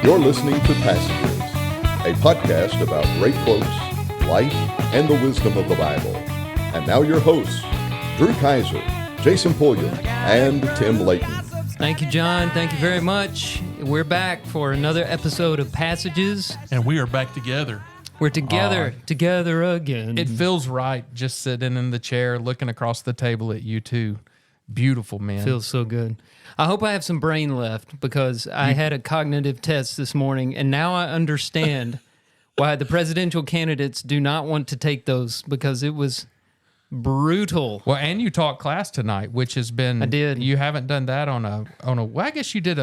You're listening to Passages, a podcast about great quotes, life, and the wisdom of the Bible. And now your hosts, Drew Kaiser, Jason Pulliam, and Tim Layton. Thank you, John. Thank you very much. We're back for another episode of Passages. And we are back together. We're together again. It feels right just sitting in the chair, looking across the table at you two. Beautiful, man. Feels so good. I hope I have some brain left because I had a cognitive test this morning, and now I understand why the presidential candidates do not want to take those, because it was brutal. Well, and you taught class tonight, which has been... I did. You haven't done that on a. Well, I guess you did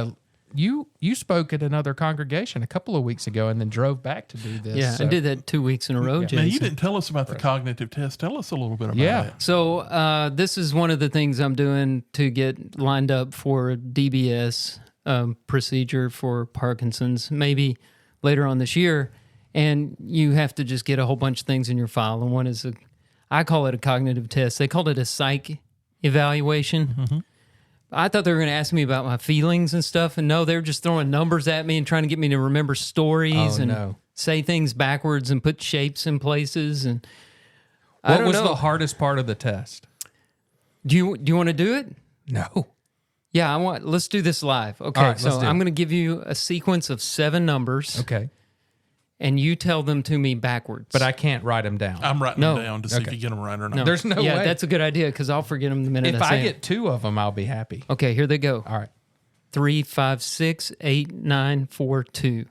You spoke at another congregation a couple of weeks ago and then drove back to do this. Yeah, so. I did that 2 weeks in a row, Jason. Now, you didn't tell us about the cognitive test. Tell us a little bit about it. So this is one of the things I'm doing to get lined up for a DBS procedure for Parkinson's, maybe later on this year. And you have to just get a whole bunch of things in your file. And one is, I call it a cognitive test. They called it a psych evaluation. Mm-hmm. I thought they were going to ask me about my feelings and stuff, and no, they were just throwing numbers at me and trying to get me to remember stories say things backwards and put shapes in places. And what was the hardest part of the test? Do you want to do it? No. Yeah, let's do this live. Okay, all right, so I'm going to give you a sequence of 7 numbers. Okay. And you tell them to me backwards. But I can't write them down. I'm writing them down to see if you get them right or not. No. There's no way. Yeah, that's a good idea because I'll forget them the minute if I say I get 2 of them, I'll be happy. Okay, here they go. All right. 3, 5, 6, 8, 9, 4, 2.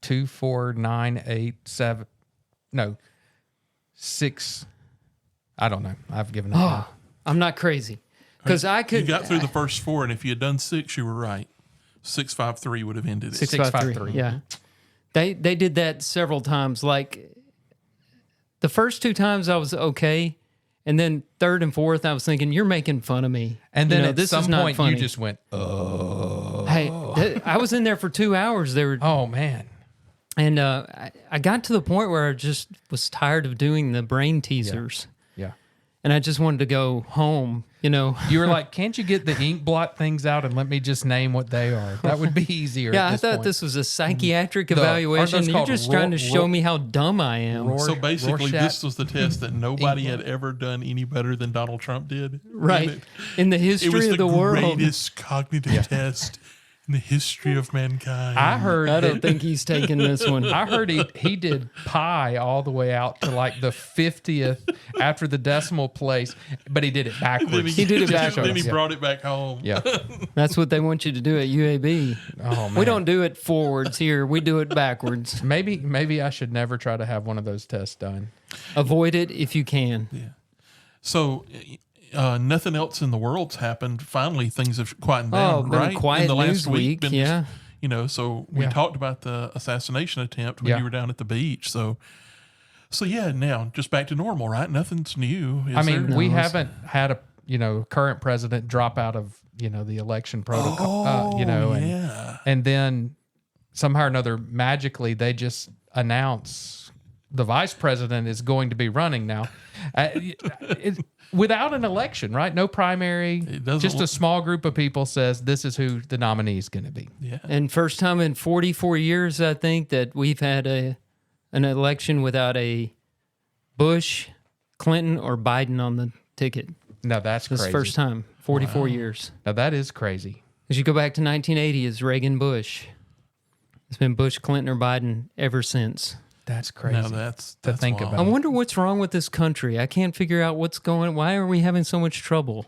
2, 4, 9, 8, 7. No. 6. I don't know. I've given up. Oh, I'm not crazy. Because I could... You got through the first 4, and if you had done 6, you were right. 6, 5, 3 would have ended it. 6, 5, 3. Yeah. They did that several times. Like, the first 2 times I was okay, and then third and fourth I was thinking, you're making fun of me. And then at this some is not point funny. you just went, oh. Hey, I was in there for 2 hours. They were, oh, man. And I got to the point where I just was tired of doing the brain teasers. Yeah. And I just wanted to go home, You were like, can't you get the ink blot things out and let me just name what they are? That would be easier. Yeah, at I this thought point. this was a psychiatric evaluation. You're just trying to show me how dumb I am. So basically, Rorschach. this was the test that nobody had ever done any better than Donald Trump did. Right. In the history of the world. It was the greatest cognitive test in the history of mankind. I don't think he's taking this one. I heard he did pi all the way out to like the 50th after the decimal place, but he did it backwards. He did it backwards. Then he brought it back home. Yeah. That's what they want you to do at UAB. Oh, man. We don't do it forwards here. We do it backwards. Maybe I should never try to have one of those tests done. Avoid it if you can. Yeah. So nothing else in the world's happened. Finally, things have quietened down, been right? a quiet in the last news week, yeah. So we talked about the assassination attempt when you were down at the beach. So yeah, now just back to normal, right? Nothing's new. We haven't had a current president drop out of the election protocol. And then somehow or another, magically, they just announce the vice president is going to be running now. Without an election, right? No primary. Just a small group of people says this is who the nominee is going to be. Yeah. And first time in 44 years, I think, that we've had an election without a Bush, Clinton, or Biden on the ticket. No, that's crazy. This is the first time, 44 years. Now, that is crazy. As you go back to 1980, it's Reagan Bush. It's been Bush, Clinton, or Biden ever since. That's crazy. No, that's to think wild. about. I wonder what's wrong with this country. I can't figure out what's going. Why are we having so much trouble?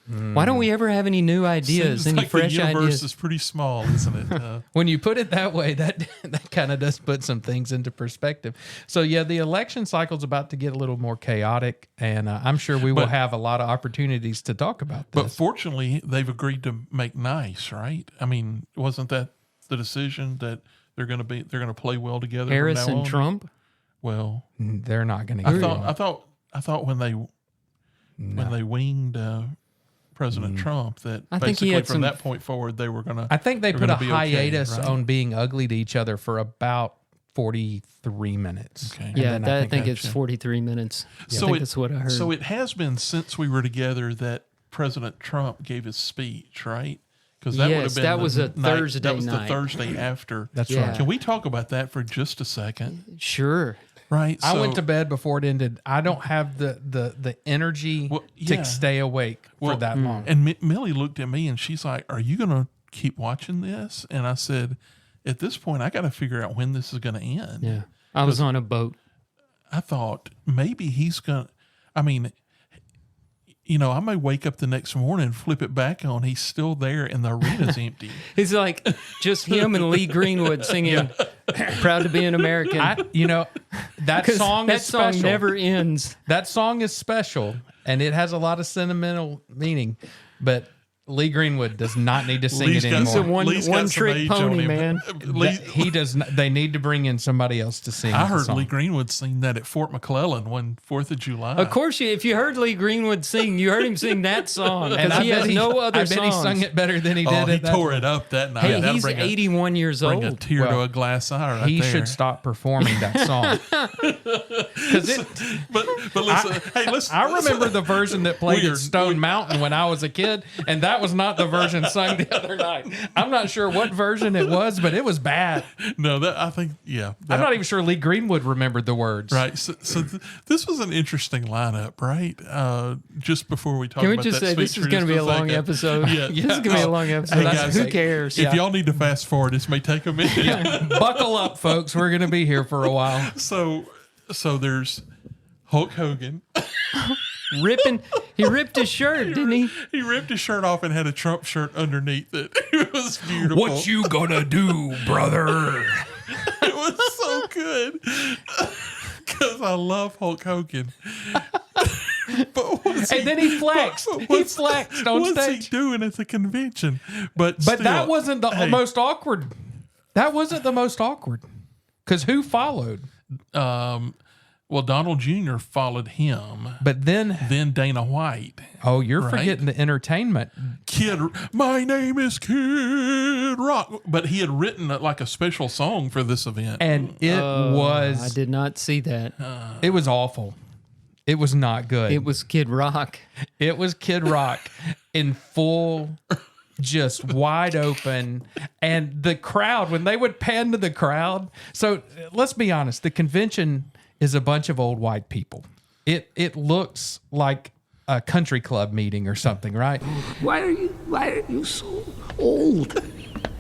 Why don't we ever have any new ideas, Seems any like fresh the universe ideas? is pretty small, isn't it? When you put it that way, that kind of does put some things into perspective. So, yeah, the election cycle's about to get a little more chaotic, and I'm sure we will have a lot of opportunities to talk about this. But fortunately, they've agreed to make nice, right? I mean, wasn't that the decision that they're going to play well together? Harris from now and on? Trump? Well, they're not going to get along. I thought when they winged President Trump that I think he basically had from that point forward they were going to. I think they put a hiatus right? on being ugly to each other for about 43 minutes. Okay. Yeah, I think gotcha. it's 43 minutes. So I think that's what I heard. it has been since we were together that President Trump gave his speech, right? Because that would have Yes, been that was a Thursday That was night. the Thursday after. That's Yeah. right. Can we talk about that for just a second? Sure. Right. I went to bed before it ended. I don't have the energy to stay awake for that long. And Millie looked at me and she's like, "Are you going to keep watching this?" And I said, "At this point, I got to figure out when this is going to end." Yeah. I was on a boat. I thought maybe he's going to, I mean, you know, I may wake up the next morning and flip it back on. He's still there and the arena's empty. It's like just him and Lee Greenwood singing "Proud to Be an American." That song that is special. song never ends. That song is special, and it has a lot of sentimental meaning. But Lee Greenwood does not need to sing Lee's it got anymore. some Lee's got one some trick age on pony, him. man. He does. Not, they need to bring in somebody else to sing. I the heard song. Lee Greenwood sing that at Fort McClellan one 4th of July. Of course, if you heard Lee Greenwood sing, you heard him sing that song. And Because he has no other I bet songs. he sung it better than he did. He at that tore time. it up that night. Hey, That'll he's bring 81 years bring a old. tear to Well, a glass eye right He there. should stop performing that song. But listen, I remember the version that played Weird. at Stone Mountain when I was a kid, and that was not the version sung the other night. I'm not sure what version it was, but it was bad. No, that I think, yeah. I'm not even sure Lee Greenwood remembered the words. Right. So this was an interesting lineup, right? Just before we talk Can we about just that say sweet this is treat going to be a just long second. episode? Yeah. This is going to be a long episode. Hey, guys, Who cares? If y'all need to fast forward, this may take a minute. Buckle up, folks. We're going to be here for a while. So there's Hulk Hogan. He ripped his shirt, didn't he? He ripped his shirt off and had a Trump shirt underneath it. It was beautiful. What you gonna do, brother? It was so good because I love Hulk Hogan. But And then he flexed. He flexed on what's stage. he doing at the convention? But But that still, wasn't the most awkward. That wasn't the most awkward. Because who followed? Well, Donald Jr. followed him. But then, Dana White. oh, you're Right. forgetting the entertainment. My name is Kid Rock. But he had written like a special song for this event. And it I was did not see that. it was awful. It was not good. It was Kid Rock. It was Kid Rock in full, just wide open. And the crowd, when they would pan to the crowd. So let's be honest, the convention is a bunch of old white people. It looks like a country club meeting or something, right? Why are you so old?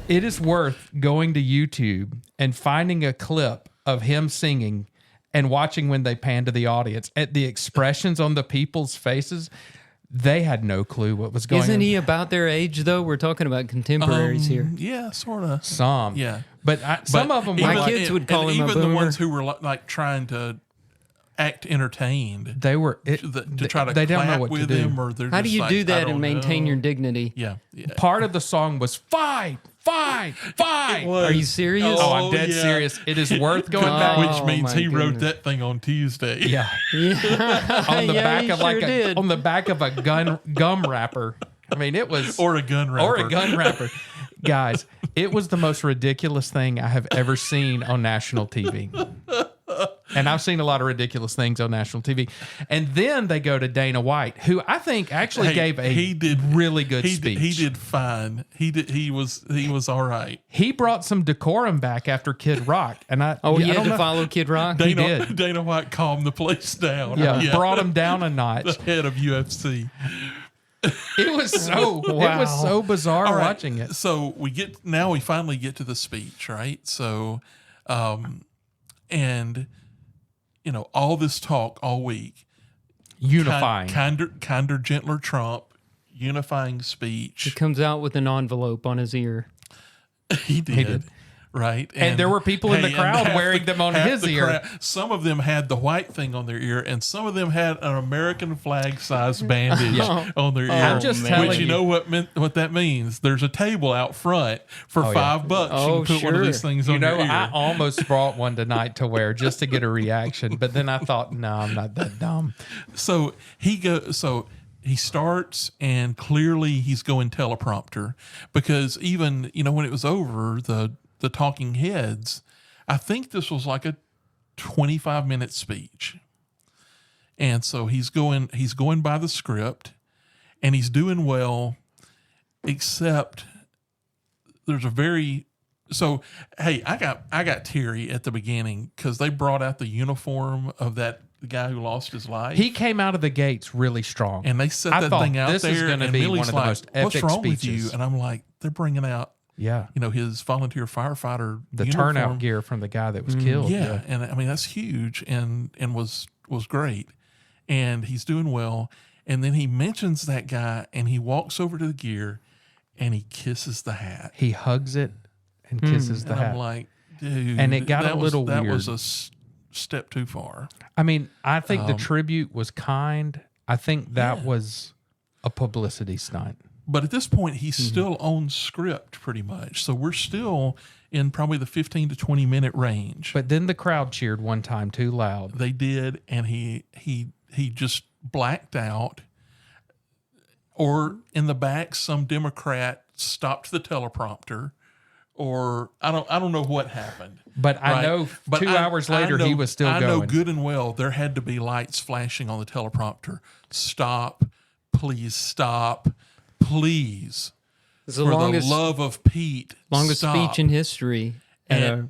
It is worth going to YouTube and finding a clip of him singing and watching when they pan to the audience. At the expressions on the people's faces, they had no clue what was going on. Isn't he about their age, though? We're talking about contemporaries here. Yeah, sort of. Some. Yeah. But some of them were My like, kids would call him a even the boomer. ones who were like trying to act entertained. they were, To try to they don't know clap what to with do. him, or they're How do just you like, do I that don't and maintain know. your dignity? Yeah. Part of the song was fight, fight, fight. Are you serious? Oh, I'm dead yeah. serious. It is worth going back. Which means my he wrote goodness. that thing on Tuesday. Yeah. Yeah. On the Yeah, back he of sure did. on the back of a gum wrapper. I mean, it was Or a gun wrapper. or a gun wrapper. Guys, it was the most ridiculous thing I have ever seen on national TV. And I've seen a lot of ridiculous things on national TV. And then they go to Dana White, who I think actually gave a really good speech. He did fine. He was all right. He brought some decorum back after Kid Rock. And I Oh, I he had don't to know- follow Kid Rock? did. Dana White calmed the place down. Yeah, brought him down a notch. The head of UFC. It was so it Wow. was so bizarre All right, watching it. So we finally get to the speech, right? So, and you know, all this talk all week, Unifying. kinder, gentler Trump, unifying speech. He comes out with an envelope on his ear. He did. Right. And there were people in the and crowd half wearing them on half his the ear. Some of them had the white thing on their ear, and some of them had an American flag size bandage on their ear. I'm just telling which you you. know what that means. There's a table out front for $5. You Oh, can put one of sure. these things You on know, your ear. I almost brought one tonight to wear just to get a reaction, but then I thought, no, I'm not that dumb. So he starts, and clearly he's going teleprompter, because even, you know, when it was over, the talking heads, I think this was like a 25-minute speech. And so he's going by the script, and he's doing well, except there's a very so hey, I got teary at the beginning because they brought out the uniform of that guy who lost his life. He came out of the gates really strong, and they set I that thought thing out this there. is gonna and be Millie's one of the like, most epic "What's wrong with speeches." you?" And I'm like, "They're bringing out, yeah, his volunteer firefighter the uniform. turnout gear from the guy that was killed. Yeah, and I mean that's huge, and was great, and he's doing well. And then he mentions that guy, and he walks over to the gear, and he kisses the hat. He hugs it and kisses the And hat. I'm like, dude, And it got that a little that weird. was a step too far. I mean, I think the tribute was kind. I think that was a publicity stunt. But at this point, he's Mm-hmm. still on script pretty much. So we're still in probably the 15 to 20 minute range. But then the crowd cheered one time too loud. They did, and he just blacked out. Or in the back, some Democrat stopped the teleprompter, or I don't know what happened. But I right? know But 2 hours later he was still I going. know good and well there had to be lights flashing on the teleprompter. Stop, please stop, please. It's the For longest the love of Pete, longest stop. speech in history at a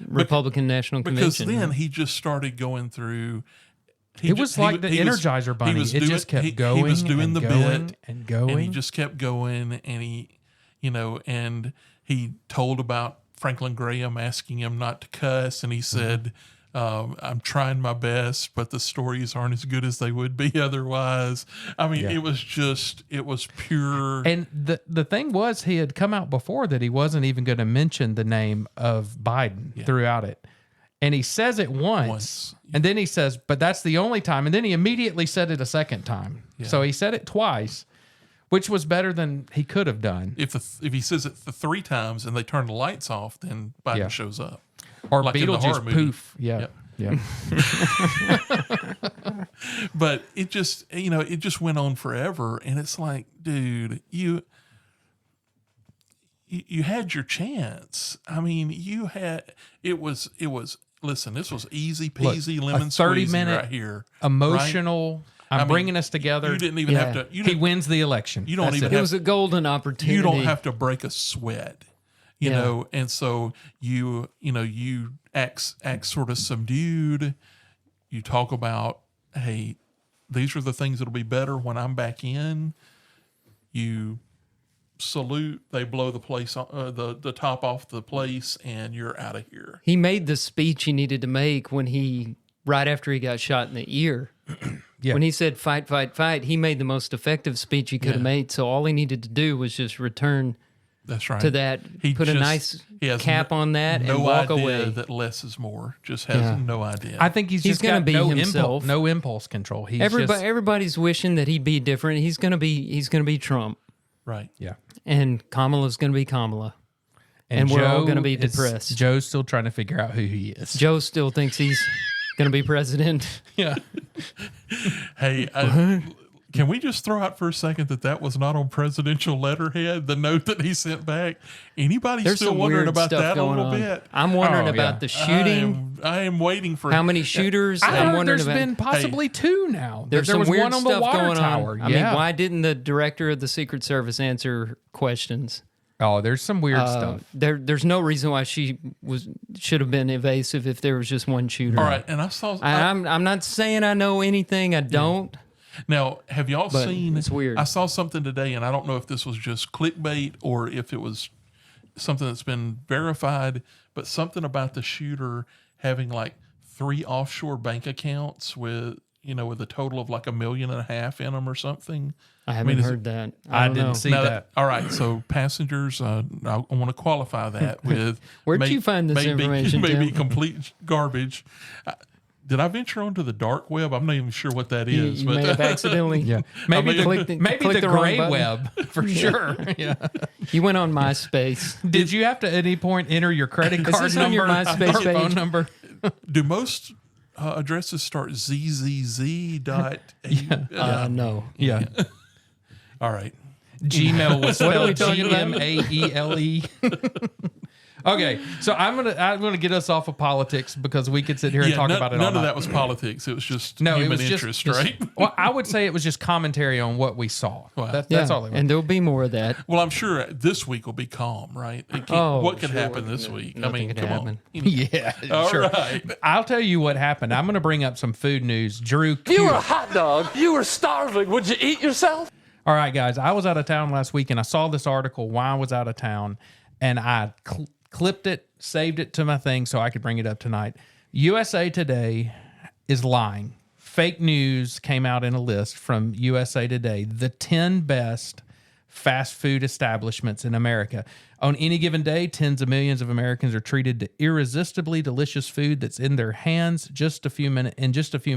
Republican National Because Convention. then he just started going through. It was like the Energizer Bunny. It just kept going. He was doing and the going bit and going. and he just kept going. And and he told about Franklin Graham asking him not to cuss, and he said, "I'm trying my best, but the stories aren't as good as they would be otherwise." I mean, it was pure. And the thing was, he had come out before that he wasn't even going to mention the name of Biden throughout it. And he says it once, and then he says, but that's the only time. And then he immediately said it a second time. Yeah. So he said it twice, which was better than he could have done. If he says it 3 times and they turn the lights off, then Biden shows up. Or Like in the horror Beetlejuice movie. poof. Yeah. Yep. Yeah. But it just went on forever, and it's like, dude, you had your chance. I mean, it was. Listen, this was easy peasy lemon a 30 squeezy minute right here. Emotional. I mean, bringing us together. You didn't even have to. He wins the election. You don't That's even it. it have. was a golden opportunity. You don't have to break a sweat. You Yeah. know, and so you act sort of subdued. You talk about, hey, these are the things that'll be better when I'm back in. You salute. They blow the place, the top off the place, and you're out of here. He made the speech he needed to make right after he got shot in the ear. Yeah. When he said fight, fight, fight, he made the most effective speech he could have made. So all he needed to do was just return That's right. to that, put a nice he has cap on that, no and walk idea away. that less is more. Just has no idea. I think he's just gonna got be no himself. impulse control. He's Everybody's wishing that he'd be different. He's gonna be Trump, right. yeah. and Kamala's gonna be Kamala, and we're all gonna be depressed. Joe's still trying to figure out who he is. Joe still thinks he's gonna be president. Yeah. Hey, can we just throw out for a second that was not on presidential letterhead? The note that he sent back. Anybody There's still some wondering weird about stuff that a going little on. bit? I'm wondering Oh, about yeah. the shooting. I am waiting for How many shooters? I I'm heard wondering there's about. been possibly 2 now. There's there some was weird one on the stuff water going tower. on. Yeah. I mean, why didn't the director of the Secret Service answer questions? Oh, there's some weird stuff. There's no reason why she should have been evasive if there was just one shooter. All right, and I saw. I'm not saying I know anything. I don't. Now, have y'all But seen? it's weird. I saw something today, and I don't know if this was just clickbait or if it was something that's been verified. But something about the shooter having like 3 offshore bank accounts with a total of like $1.5 million in them or something. I haven't is heard that. I don't didn't know. see Now that. all right, so passengers, I want to qualify that with Where'd you find this information, Maybe Tim? complete garbage. Did I venture onto the dark web? I'm not even sure what that You, is. you may have accidentally. Yeah. Maybe click the wrong gray button. web for sure. Yeah. You went on MySpace. Did you have to at any point enter your credit card this number on your MySpace or phone page? number? Do most addresses start zzz dot? No. Yeah. All right. Gmail was What are we spelled talking about? Gmaile. Okay, so I'm gonna get us off of politics because we could sit here and talk about it all None night. of that was politics. It was just No, human it was interest, just, right? Well, I would say it was just commentary on what we saw. Wow. That's all it was. And there'll be more of that. Well, I'm sure this week will be calm, right? What could happen this week? Nothing could come happen. on. Yeah, All sure. right. I'll tell you what happened. I'm going to bring up some food news. Drew, You were a hot dog. You were starving. Would you eat yourself? all right, guys. I was out of town last week, and I saw this article while I was out of town, and I clipped it, saved it to my thing so I could bring it up tonight. USA Today is lying. Fake news came out in a list from USA Today. The 10 best fast food establishments in America. On any given day, tens of millions of Americans are treated to irresistibly delicious food that's in their hands in just a few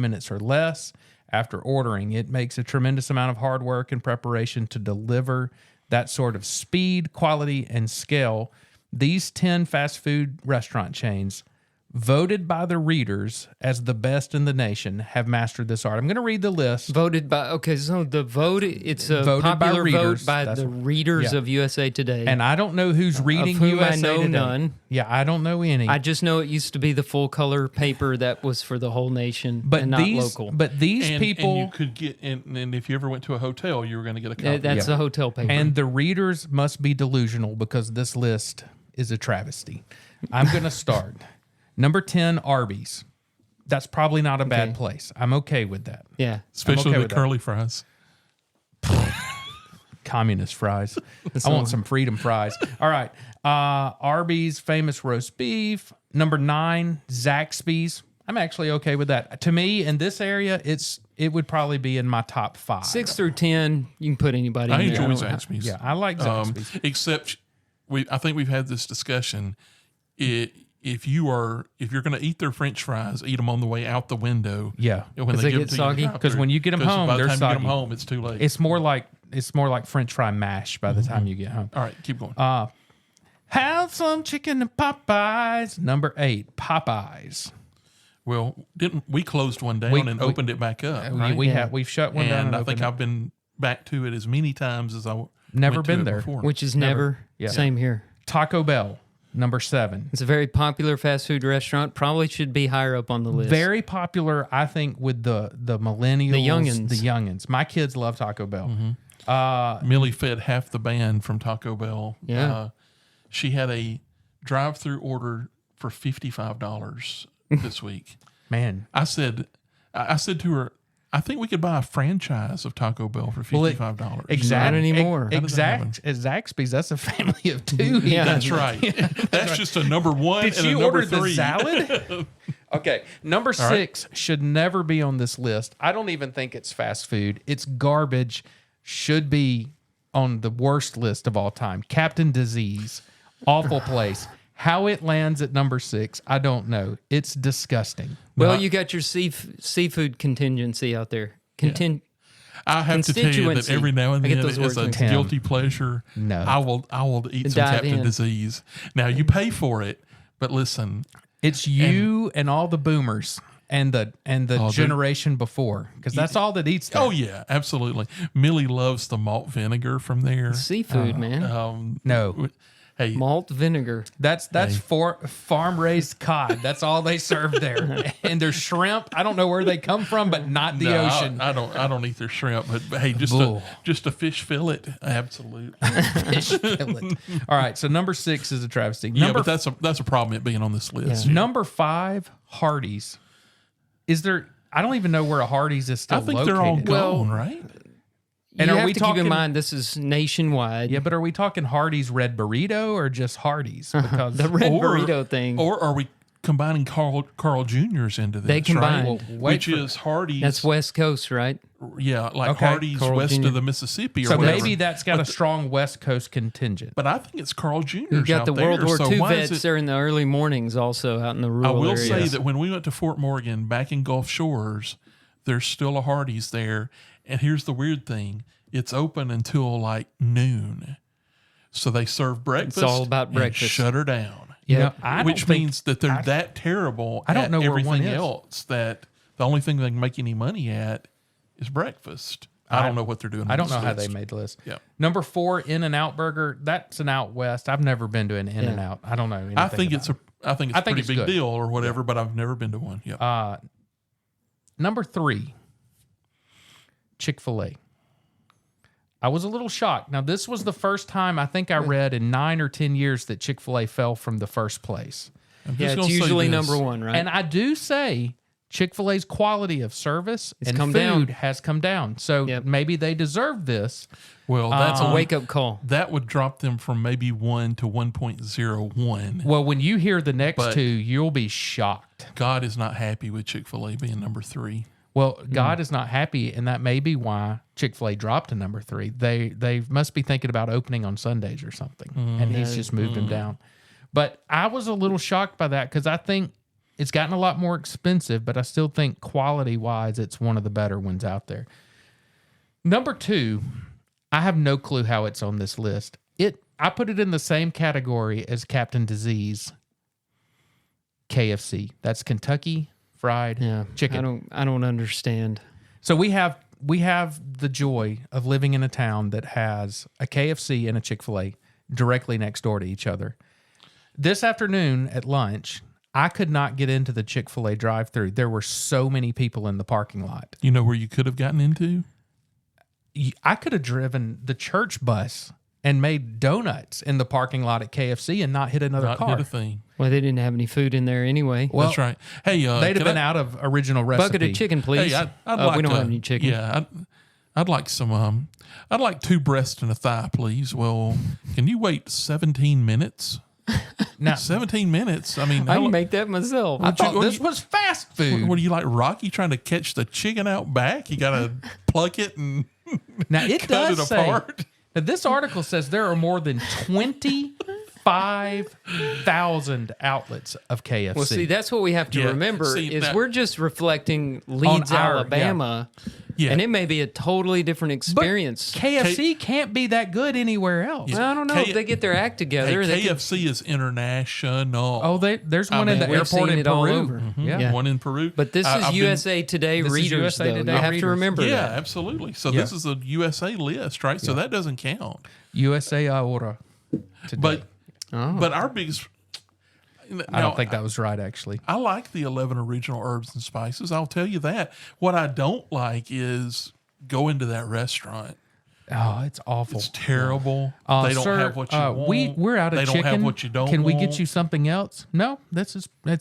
minutes or less after ordering. It makes a tremendous amount of hard work and preparation to deliver that sort of speed, quality, and scale. These 10 fast food restaurant chains, voted by the readers as the best in the nation, have mastered this art. I'm going to read the list. Voted by, okay, so the vote, it's a Voted by popular readers. vote by That's the what- readers yeah. of USA Today. And I don't know who's reading whom I USA know Today. none. Yeah, I don't know any. I just know it used to be the full color paper that was for the whole nation but and not these, local. But these people, and you could get, and if you ever went to a hotel, you were going to get a copy. That's the hotel paper. and the readers must be delusional because this list is a travesty. I'm going to start. Number 10, Arby's. That's probably not a bad place. I'm okay with that. yeah. Especially okay the with that. curly fries. Communist fries. I want some freedom fries. All right. Arby's, famous roast beef. Number 9, Zaxby's. I'm actually okay with that. To me, in this area, it would probably be in my top 5. 6 through 10, you can put anybody I in there. enjoy don't- Zaxby's. Yeah, I like Zaxby's. Except I think we've had this discussion. If you're going to eat their French fries, eat them on the way out the window. Yeah. when 'Cause they give get them to you in the soggy? drive-thru. 'Cause when you get 'em 'Cause home, by the they're time you get soggy. them home, it's too late. It's more like French fry mash by the time you get home. All right, keep going. Have some chicken and Popeyes. Number 8, Popeyes. well, didn't we closed one down and opened it back up? Right? We've shut one down. and I opened think it. I've been back to it as many times as I Never went to been it there. before. Which is never. Yeah. Same here. Taco Bell. Number 7. It's a very popular fast food restaurant. Probably should be higher up on the list. Very popular, I think, with the millennials, youngins. The youngins. My kids love Taco Bell. Millie fed half the band from Taco Bell. Yeah. She had a drive-through order for $55 this week. Man, I said to her, I think we could buy a franchise of Taco Bell for $55. Not anymore. How does that happen? Zaxby's, that's a family of 2. Yeah. That's right. That's just a number 1 Did and she a number order 3. the salad? Okay, number 6 should never be on this list. I don't even think it's fast food. It's garbage. Should be on the worst list of all time. Captain Disease, awful place. How it lands at number 6, I don't know. It's disgusting. Well, you got your seafood contingency out there. I have to tell you that Constituency. every now and I get then, those as words a mixed up. guilty pleasure, No. I will eat some Dive Captain in. Disease. Now you pay for it, but listen, It's you and all the boomers and the generation before, because that's all that eats there. oh yeah, absolutely. Millie loves the malt vinegar from there. Seafood, man. No, Hey, Malt vinegar. that's for farm raised cod. That's all they serve there, and their shrimp. I don't know where they come from, but not the no, ocean. I don't eat their shrimp, but hey, Bull. just a fish fillet, absolutely. Fish fillet. All right, so number 6 is a travesty. Yeah, Number but that's a problem it being on this list. Number 5, Hardee's. Is there? I don't even know where a Hardee's is still I think located. they're all gone, right? And You are have we to keep talking- in mind this is nationwide. Yeah, but are we talking Hardee's red burrito or just Hardee's? Because The red Or- burrito thing. Or are we combining Carl Jr.'s into this? They combine. right? Well, wait which for- is Hardee's. That's West Coast, right? Yeah, like Okay. Hardee's Carl west Jr. of the Mississippi or so whatever. maybe that's got a strong West Coast contingent. But I think it's Carl Jr.'s You got out the there. World War so II why is vets it- there in the early mornings, also out in the I rural will areas. say that when we went to Fort Morgan back in Gulf Shores, there's still a Hardee's there. And here's the weird thing. It's open until like noon. So they serve breakfast. all about and breakfast. shut her down. You know, I don't Which think- means that they're that terrible I don't at know where one everything is. else that the only thing they can make any money at is breakfast. I don't know what they're doing. I don't know how list. they made the list. Yeah. Number 4, In-N-Out Burger. That's an out west. I've never been to an In-N-Out. I don't know anything I think it's about a pretty it's big good. deal or whatever, but I've never been to one. Yeah. it. Number 3, Chick-fil-A. I was a little shocked. Now, this was the first time I think I read in 9 or 10 years that Chick-fil-A fell from the first place. Yeah, it's usually number 1, right? And I do say Chick-fil-A's quality of service and come food down. has come down. So Yep. maybe they deserve this. Well, that's a wake-up call. That would drop them from maybe 1 to 1.01. Well, when you hear the next But- 2, you'll be shocked. God is not happy with Chick-fil-A being number 3. Well, God is not happy, and that may be why Chick-fil-A dropped to number 3. They must be thinking about opening on Sundays or something, and he's just moved them down. But I was a little shocked by that because I think it's gotten a lot more expensive, but I still think quality-wise, it's one of the better ones out there. Number 2, I have no clue how it's on this list. I put it in the same category as Captain Disease, KFC. That's Kentucky Fried Chicken. I don't understand. So we have the joy of living in a town that has a KFC and a Chick-fil-A directly next door to each other. This afternoon at lunch, I could not get into the Chick-fil-A drive-thru. There were so many people in the parking lot. You know where you could have gotten into? I could have driven the church bus and made donuts in the parking lot at KFC and not hit another Not car. hit a thing. Well, they didn't have any food in there anyway. Well, That's right. Hey, they'd have been out of original recipe. Bucket of chicken, please. Hey, I'd like we don't have any chicken. Yeah, I'd like some. I'd like 2 breasts and a thigh, please. Well, can you wait 17 minutes? Now, 17 minutes. I mean, I can make that myself. I thought what this you- was fast food. What are you like, Rocky, trying to catch the chicken out back? You got to pluck it and Now it cut does it say apart. that this article says there are more than 25,000 outlets of KFC. Well, see, that's what we have to Yeah, remember see, is that- we're just reflecting Leeds, our- Alabama, Yeah. and it may be a totally different experience. KFC can't be that good anywhere else. Well, I don't know K- if they get their act together. Hey, they could- KFC is international. Oh, there's one in the we've airport seen in it all Peru. over. Yeah. Yeah. One in Peru. but this is I've been- USA Today This is readers, USA though. Today You have readers. to remember Yeah, that. absolutely. So Yeah. this is a USA list, right? So that doesn't count. USA Ahora. Today. But Oh. but our biggest. I don't think that was right, actually. I like the 11 original herbs and spices. I'll tell you that. What I don't like is going to that restaurant. Oh, it's awful. It's terrible. They don't Sir, have what you want. We're out of they chicken. don't have what you don't Can we want. get you something else? No, that's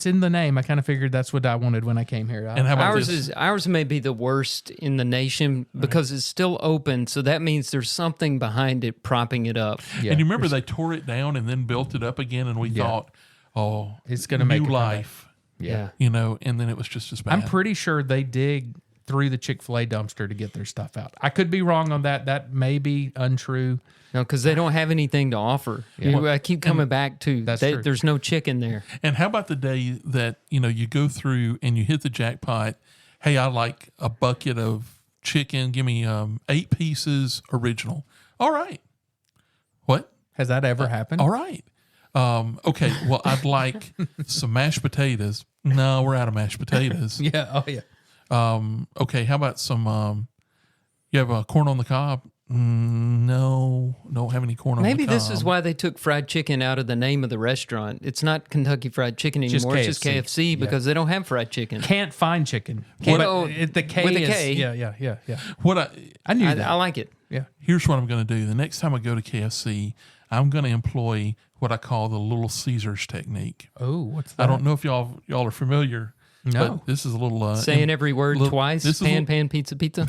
in the name. I kind of figured that's what I wanted when I came here. And how about this? Ours may be the worst in the nation because it's still open, so that means there's something behind it propping it up. Yeah. And you remember they tore it down and then built it up again, and we thought, oh, It's gonna make new it come back. life. Yeah. You know, and then it was just as bad. I'm pretty sure they dig through the Chick-fil-A dumpster to get their stuff out. I could be wrong on that. That may be untrue. No, because they don't have anything to offer. I keep coming back to That's true. there's no chicken there. And how about the day that, you go through and you hit the jackpot? Hey, I like a bucket of chicken. Give me 8 pieces original. All right. What? Has that ever happened? All right. Okay. Well, I'd like some mashed potatoes. No, we're out of mashed potatoes. Yeah. Oh, yeah. Okay. How about some, you have corn on the cob? No, don't have any corn on the cob. Maybe this is why they took fried chicken out of the name of the restaurant. It's not Kentucky Fried Chicken Just anymore. It's just KFC. KFC because they don't have fried chicken. Can't find chicken. Can't- But oh, the K with a is, K. Yeah. What I knew I that. like it. Yeah. Here's what I'm going to do. The next time I go to KFC, I'm going to employ what I call the Little Caesars technique. Oh, what's that? I don't know if y'all are familiar. No. But this is a little Saying every word twice. This is Pan, pizza, pizza.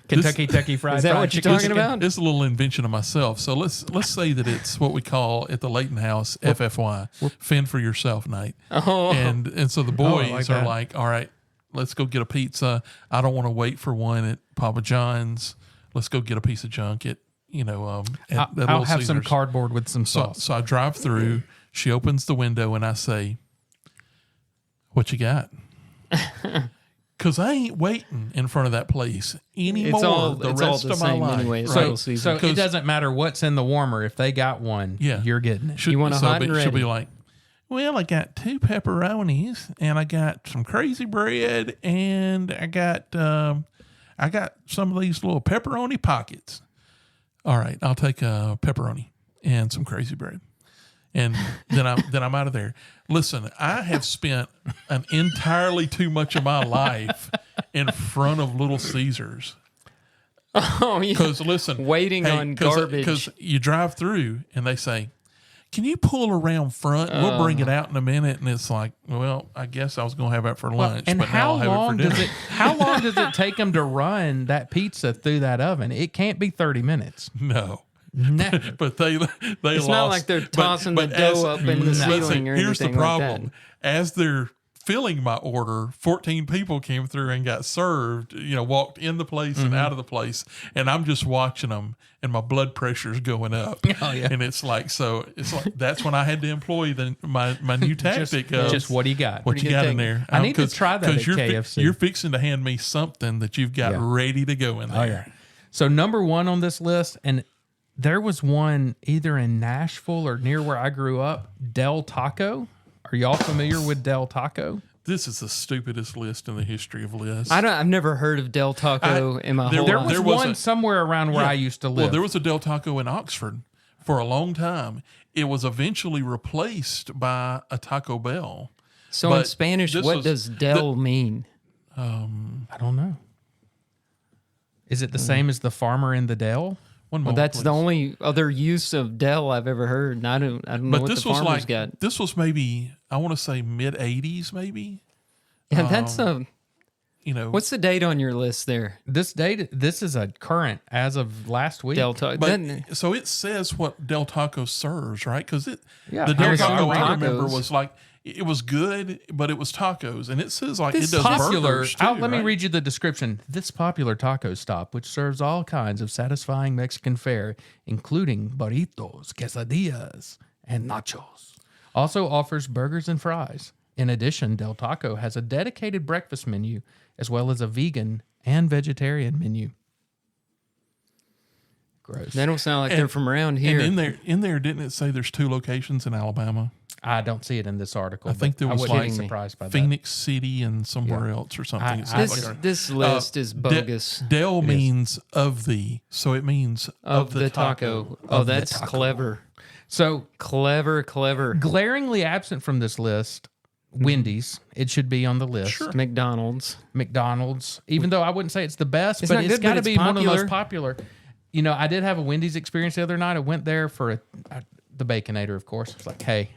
Kentucky fried. Is that fried what you're chicken. talking about? It's a little invention of myself. So let's say that it's what we call at the Leighton House FFY, fend for yourself night. Oh. And so the boys like are that. like, all right, let's go get a pizza. I don't want to wait for one at Papa John's. Let's go get a piece of junk at at I'll Little have some Caesars. cardboard with some So, sauce. so I drive through. She opens the window and I say, "What you got?" Because I ain't waiting in front of that place anymore. It's all the it's rest all the of my same life. anyway. It's right? Little Caesars. So it doesn't matter what's in the warmer. If they got one, Yeah. you're getting it. You want a hot and She'll be ready. like, "Well, I got 2 pepperonis and I got some crazy bread and I got I got some of these little pepperoni pockets. All right, I'll take a pepperoni and some crazy bread. And then I'm out of there. Listen, I have spent an entirely too much of my life in front of Little Caesars. Oh, yeah. Because listen, Waiting on garbage. Because you drive through and they say, "Can you pull around front? We'll bring it out in a minute." And it's like, well, I guess I was going to have that for lunch, And but how now I'll long have it for does dinner. how long does it take them to run that pizza through that oven? It can't be 30 minutes. No. Never. But they It's lost. not like they're tossing the dough up in the ceiling or here's the anything like problem. that. As they're filling my order, 14 people came through and got served, walked in the place and out of the place. And I'm just watching them and my blood pressure's going up. Oh, yeah. And it's like that's when I had to employ my new tactic. Just what do you got? What you got in there? I need to try that at you're KFC. You're fixing to hand me something that you've got ready to go in there. Oh, yeah. So number 1 on this list, and there was one either in Nashville or near where I grew up, Del Taco. Are y'all familiar with Del Taco? This is the stupidest list in the history of lists. I've never heard of Del Taco in my whole there life. There was one somewhere around where I used to live. Well, there was a Del Taco in Oxford for a long time. It was eventually replaced by a Taco Bell. So in But Spanish, this what was- does Del mean? I don't know. Is it the same as the farmer in the Dell? One Well, moment, that's the please. only other use of Del I've ever heard. And I don't know But what this the was farmers like got. this was maybe I want to say mid '80s, maybe. Yeah, that's what's the date on your list there? This is a current as of last week. Del Taco. But so it says what Del Taco serves, right? Because the Yeah, Del I'm Taco assuming I remember tacos. was like it was good, but it was tacos, and it says like This it does popular. burgers too. Let me right? read you the description. This popular taco stop, which serves all kinds of satisfying Mexican fare, including burritos, quesadillas, and nachos, also offers burgers and fries. In addition, Del Taco has a dedicated breakfast menu as well as a vegan and vegetarian menu. Gross. They don't sound like they're from around here. And in there, didn't it say there's 2 locations in Alabama? I don't see it in this article. I think but there was wouldn't be like surprised by that. Phoenix City and somewhere else or something. It sounds this like this list is bogus. Del means of the, so it means of the taco. Oh, that's clever. So Clever. glaringly absent from this list, Wendy's. It should be on the list. Sure. McDonald's. McDonald's, even though I wouldn't say it's the best, It's but not it's good, got but to it's be one of the popular. most popular. I did have a Wendy's experience the other night. I went there for the Baconator, of course. It's like, hey,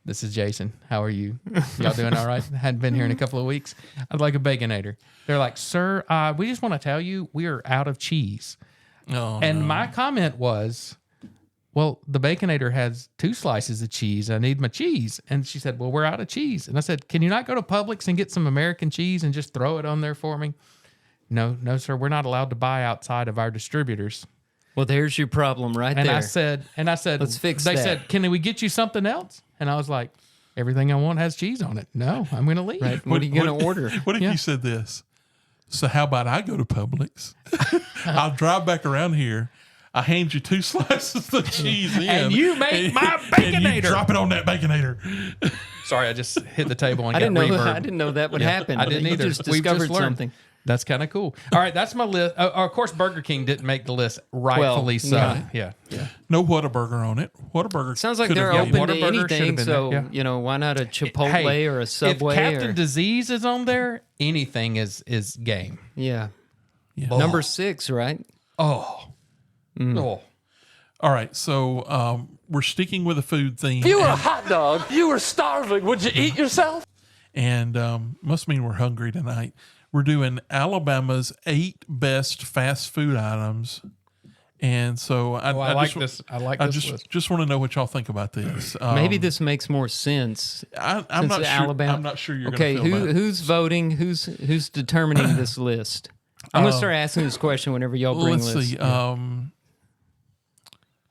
this is Jason. How are you? Y'all doing all right? Hadn't been here in a couple of weeks. I'd like a Baconator. They're like, sir, we just want to tell you we are out of cheese. Oh, And my comment was, well, the Baconator has 2 slices of cheese. I need my cheese. And she said, well, we're out of cheese. And I said, can you not go to Publix and get some American cheese and just throw it on there for me? No, sir. We're not allowed to buy outside of our distributors. Well, there's your problem right And there. I said, Let's fix They that. said, can we get you something else? And I was like, everything I want has cheese on it. No, I'm going to leave. Right. What are you going to order? What if you said this? So how about I go to Publix? I'll drive back around here. I hand you 2 slices of cheese in. And you make my And you Baconator. drop it on that Baconator. Sorry, I just hit the table and I got didn't know. reverb. I didn't know that would happen. I didn't You either. just We've discovered learned. something. That's kind of cool. All right, that's my list. Of course, Burger King didn't make the list, rightfully so. yeah. Yeah. No Whataburger on it. Whataburger Sounds like could they're have made open it. to Whataburger should have anything. been So there, yeah. why not a Chipotle or a Subway? If Captain or, Disease is on there, anything is game. yeah. Yeah. Number 6, right? Oh. Oh. All right, so we're sticking with a food theme. If you were a hot dog, you were starving, would you eat yourself? And must mean we're hungry tonight. We're doing Alabama's 8 best fast food items. And so I like just, this. I like I this just list. just want to know what y'all think about this. Maybe this makes more sense. I'm since not sure. Alabama. I'm not sure you're Okay, going to feel about it. who's voting? Who's determining this list? I'm gonna start asking this question whenever y'all bring Let's lists. see.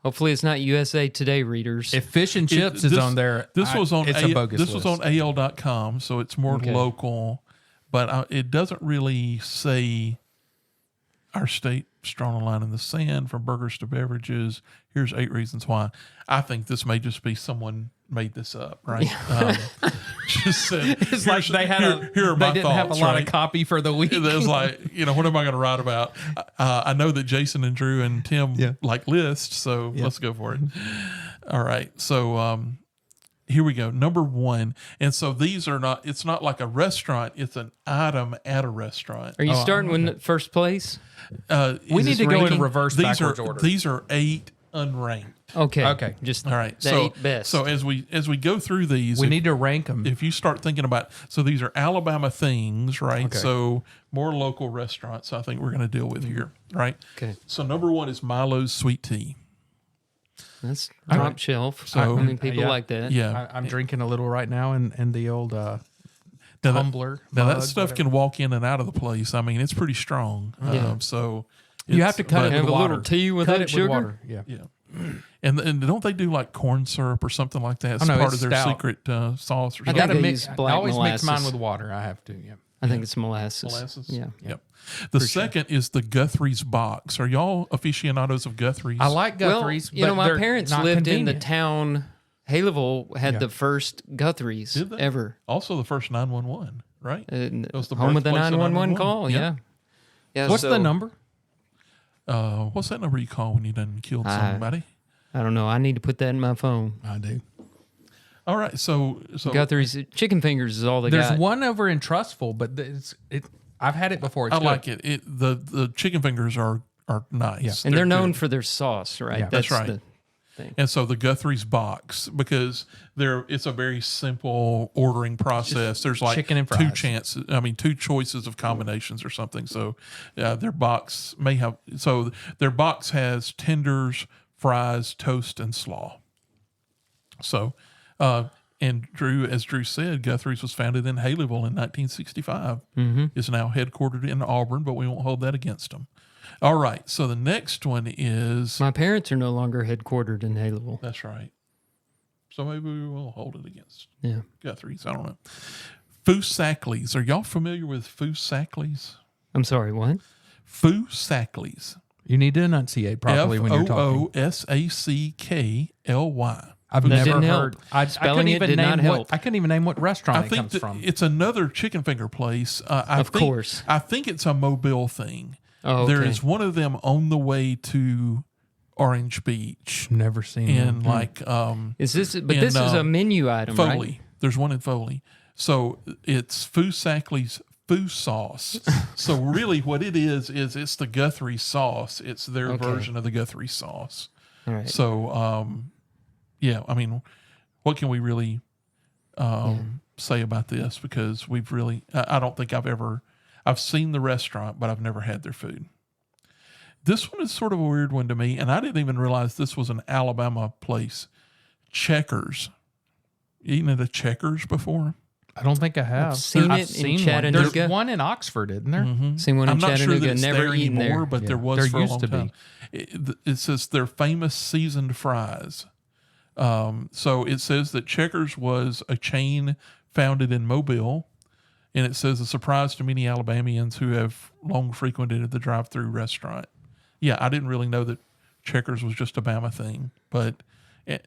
Hopefully, it's not USA Today readers. If fish and chips is on there, This was on it's a bogus this list. was on AL.com, so it's more local, but it doesn't really say our state strong a line in the sand from burgers to beverages. Here's 8 reasons why. I think this may just be someone made this up, right? just said, It's like they had here are my they didn't have a thoughts, lot right? of copy for the week. It was like, what am I going to write about? I know that Jason and Drew and Tim like lists, so let's go for it. All right. So here we go. Number 1. And so it's not like a restaurant. It's an item at a restaurant. Are you starting with first place? We need to go in ranking? reverse backwards order. These are 8 unranked. Okay. Just All right. the So 8 best. So as we go through these, We need to rank them. if you start thinking about, so these are Alabama things, right? Okay. So more local restaurants, I think we're going to deal with here, right? Okay. So number 1 is Milo's Sweet Tea. That's top shelf. So- People yeah. like that. Yeah. I'm drinking a little right now in the old Now tumbler. Now that mug, stuff whatever. can walk in and out of the place. I mean, it's pretty strong. Yeah. So You have to cut it Have with a little water. tea with cut that it sugar? with water. Yeah. Yeah. And don't they do like corn syrup or something like that? It's no, part it's of their stout. secret sauce or I something. think Gotta they mix. use black I always mix mine molasses. with water. I have to. Yeah. I think it's molasses. Molasses? Yeah. Yep. The second is the Guthrie's box. Are y'all aficionados of Guthrie's? I like Guthrie's. Well, but my they're parents not lived in the convenient. town. Haleyville had Yeah. the first Guthrie's Did they? ever. Also the first 911, right? was the Home of the birthplace of 911 911. call. Yeah. Yeah. What's the number? What's that number you call when you done killed somebody? I don't know. I need to put that in my phone. I do. All right, so Guthrie's chicken fingers is all they There's got. one over in Trustful, but I've had it before. It's I good. like it. The chicken fingers are nice. Yeah. and they're known good. for their sauce, right? Yeah. That's right. The thing. And so the Guthrie's box, because it's a very simple ordering process. There's like chicken and two fries. two choices of combinations or something. So their box their box has tenders, fries, toast, and slaw. So, and as Drew said, Guthrie's was founded in Haleyville in 1965. Mm-hmm. Is now headquartered in Auburn, but we won't hold that against them. All right. So the next one is My parents are no longer headquartered in Haleyville. that's right. So maybe we will hold it against Yeah. Guthrie's. I don't know. Foosackleys. Are y'all familiar with Foosackleys? I'm sorry, what? Foosackleys. You need to enunciate properly when you're talking. Foosackly. I've That never didn't heard. help. I Spelling couldn't it even did not name help. I couldn't even name what restaurant I it think comes that from. it's another chicken finger place. Of course. I think it's a Mobile thing. Oh, There okay. is one of them on the way to Orange Beach Never seen in one. like Is this? But in, this is a menu item, Foley. right? There's one in Foley. So it's Foosackly's Foo Sauce. So really what it is it's the Guthrie sauce. It's their version of the Guthrie sauce. All right. So, yeah, I mean, what can we really say about this? Because we've really, I don't think I've seen the restaurant, but I've never had their food. This one is sort of a weird one to me, and I didn't even realize this was an Alabama place. Checkers. You eaten at a Checkers before? I don't think I have. I've seen it in one. Chattanooga. There's one in Oxford, isn't there? Seen one in I'm not sure Chattanooga. that it's Never there eaten anymore, there. but there was There for a used long to be. time. It says their famous seasoned fries. So it says that Checkers was a chain founded in Mobile, and it says a surprise to many Alabamians who have long frequented the drive-through restaurant. Yeah, I didn't really know that Checkers was just a Bama thing, but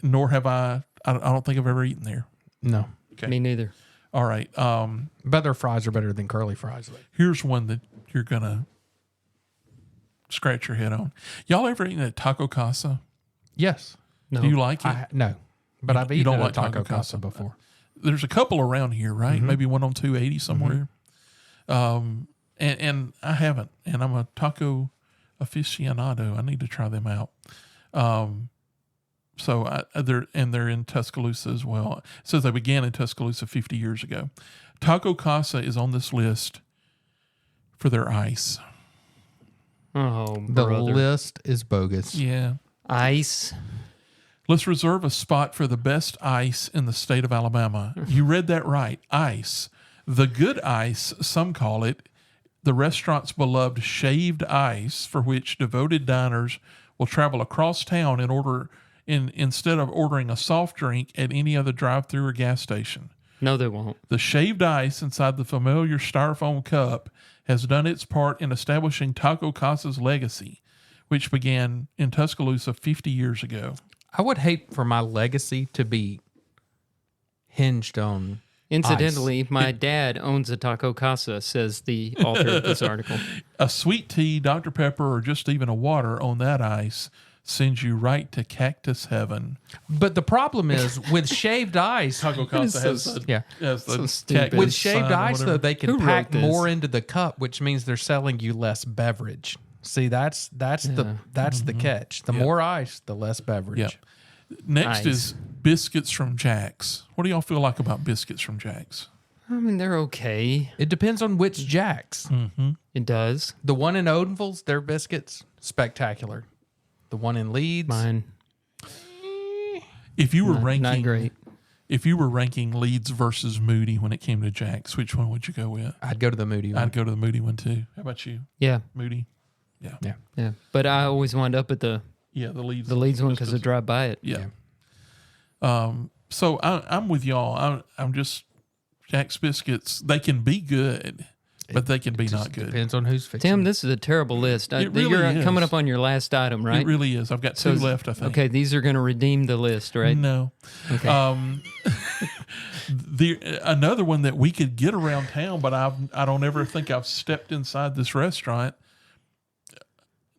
nor have I don't think I've ever eaten there. No. Okay. Me neither. All right. But their fries are better than curly fries. Here's one that you're gonna scratch your head on. Y'all ever eaten at Taco Casa? Yes. No. Do you like it? No. But I've You eaten don't at like a Taco Taco Casa Casa? before. There's a couple around here, right? Maybe one on 280 somewhere. And I haven't, and I'm a taco aficionado. I need to try them out. So they're in Tuscaloosa as well. It says they began in Tuscaloosa 50 years ago. Taco Casa is on this list for their ice. Oh, The brother. list is bogus. Yeah. Ice. Let's reserve a spot for the best ice in the state of Alabama. You read that right. Ice. The good ice, some call it, the restaurant's beloved shaved ice, for which devoted diners will travel across town instead of ordering a soft drink at any other drive-thru or gas station. No, they won't. The shaved ice inside the familiar styrofoam cup has done its part in establishing Taco Casa's legacy, which began in Tuscaloosa 50 years ago. I would hate for my legacy to be hinged on Incidentally, my dad owns a taco casa, says the author of this article. A sweet tea, Dr. Pepper, or just even a water on that ice sends you right to cactus heaven. But the problem is with shaved ice. Taco Casa has the stupid. cactus With shaved sign or ice, though, whatever. they can Who pack wrote this? more into the cup, which means they're selling you less beverage. See, that's the catch. The more ice, the less beverage. Yeah. Next Ice. is biscuits from Jack's. What do y'all feel like about biscuits from Jack's? I mean, they're okay. It depends on which Jack's. It does. The one in Odenville's, their biscuits, spectacular. The one in Leeds, Mine, If you were not ranking, great. if you were ranking Leeds versus Moody when it came to Jack's, which one would you go with? I'd go to the Moody one. I'd go to the Moody one too. How about you, Yeah, Moody? yeah. But I always wind up at the Yeah, the Leeds. Leeds one just because I drive by it. Yeah. So I'm with y'all. I'm just Jack's biscuits. They can be good, but they can be not good. Depends on who's fixing. Tim, it. this is a terrible list. It really You're is. coming up on your last item, right? It really is. I've got two left, I think. Okay, these are going to redeem the list, right? No. Okay. Another one that we could get around town, but I don't ever think I've stepped inside this restaurant.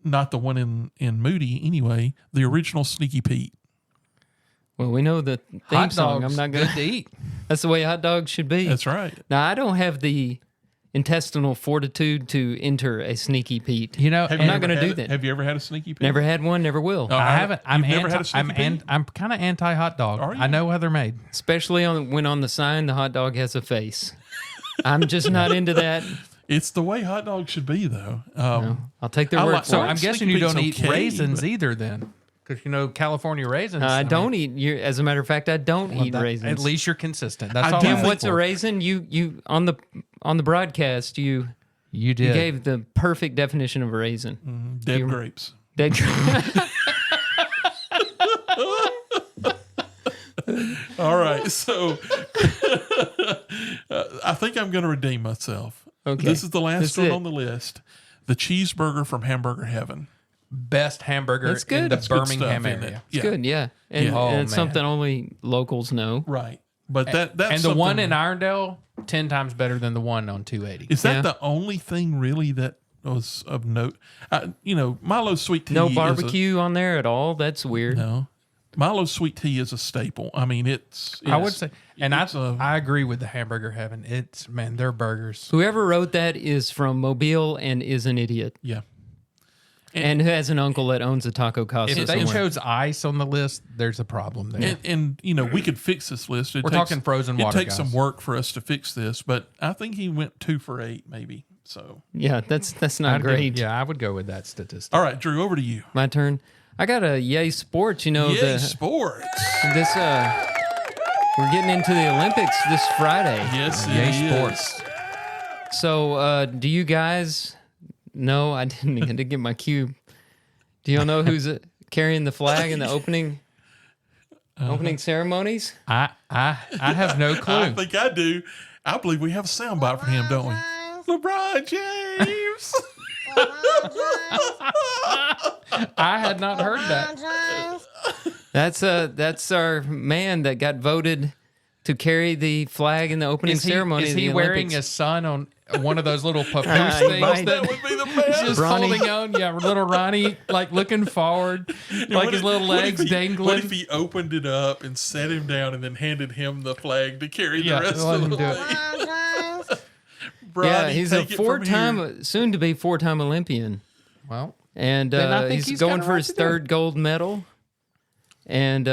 Not the one in Moody, anyway. The original Sneaky Pete. Well, we know the theme hot song. dogs, I'm not going good to eat. That's the way hot dogs should be. That's right. Now, I don't have the intestinal fortitude to enter a Sneaky Pete. You know, Have I'm you not ever going to do had- that. Have you ever had a Sneaky Pete? Never had one, never will. Oh, I haven't. I'm You've never anti. had a Sneaky Pete? I'm kind of anti hot dog. Are you? I know how they're made. Especially when on the sign the hot dog has a face. I'm just not into that. It's the way hot dogs should be, though. No, I'll take their I word like- for So it. I'm Sneaky guessing you Pete's don't eat okay, raisins but- either, then, because California raisins. I mean, don't eat. As a matter of fact, I don't eat raisins. At least you're consistent. That's I all. do I Tim, think- what's a raisin? You on the broadcast you You did. gave the perfect definition of a raisin. Dead grapes. Dead- All right, so I think I'm going to redeem myself. Okay. This is the last This is one it. on the list. The cheeseburger from Hamburger Heaven. Best hamburger That's good. in the That's good Birmingham stuff, isn't area. it? It's good, yeah. And, Yeah. and Oh, it's man. something only locals know. Right. But that's And the one something- in Irondale, 10 times better than the one on 280. is that Yeah. the only thing really that was of note? Milo's sweet tea. No is a- barbecue on there at all. That's weird. no. Milo's sweet tea is a staple. I mean, it's I would say, and it's I agree with the Hamburger Heaven. It's, man, their burgers. Whoever wrote that is from Mobile and is an idiot, yeah. and who has an uncle that owns a taco casa If they somewhere. chose ice on the list, there's a problem there. And we could fix this list. We're talking frozen water, It takes guys. some work for us to fix this, but I think he went 2 for 8, maybe. So, Yeah, that's not I'd go- great. Yeah, I would go with that statistic. all right, Drew, over to you. My turn. I got a yay sports. Yay, sports! This we're getting into the Olympics this Friday. Yes, Yay, it is. sports. So, do you guys know? I didn't get my cue. Do y'all know who's carrying the flag in the opening ceremonies? I have no I clue. think I do. I believe we have a soundbite from him, don't we? LeBron James. I had not heard that. That's our man that got voted to carry the flag in the opening ceremony. Is of he the wearing Olympics. a sun on one of those little papoose He things might. That that would be the best. just Bronny. holding on? Yeah, little Ronnie, like looking forward, like his little legs What dangling. if he opened it up and set him down and then handed him the flag to carry Yeah, the rest let of him the do it. thing? Yeah, Bronny, he's a take it from here. soon to be four-time Olympian, Well, and Then I think he's he's going got a for right his to do it. third gold medal, and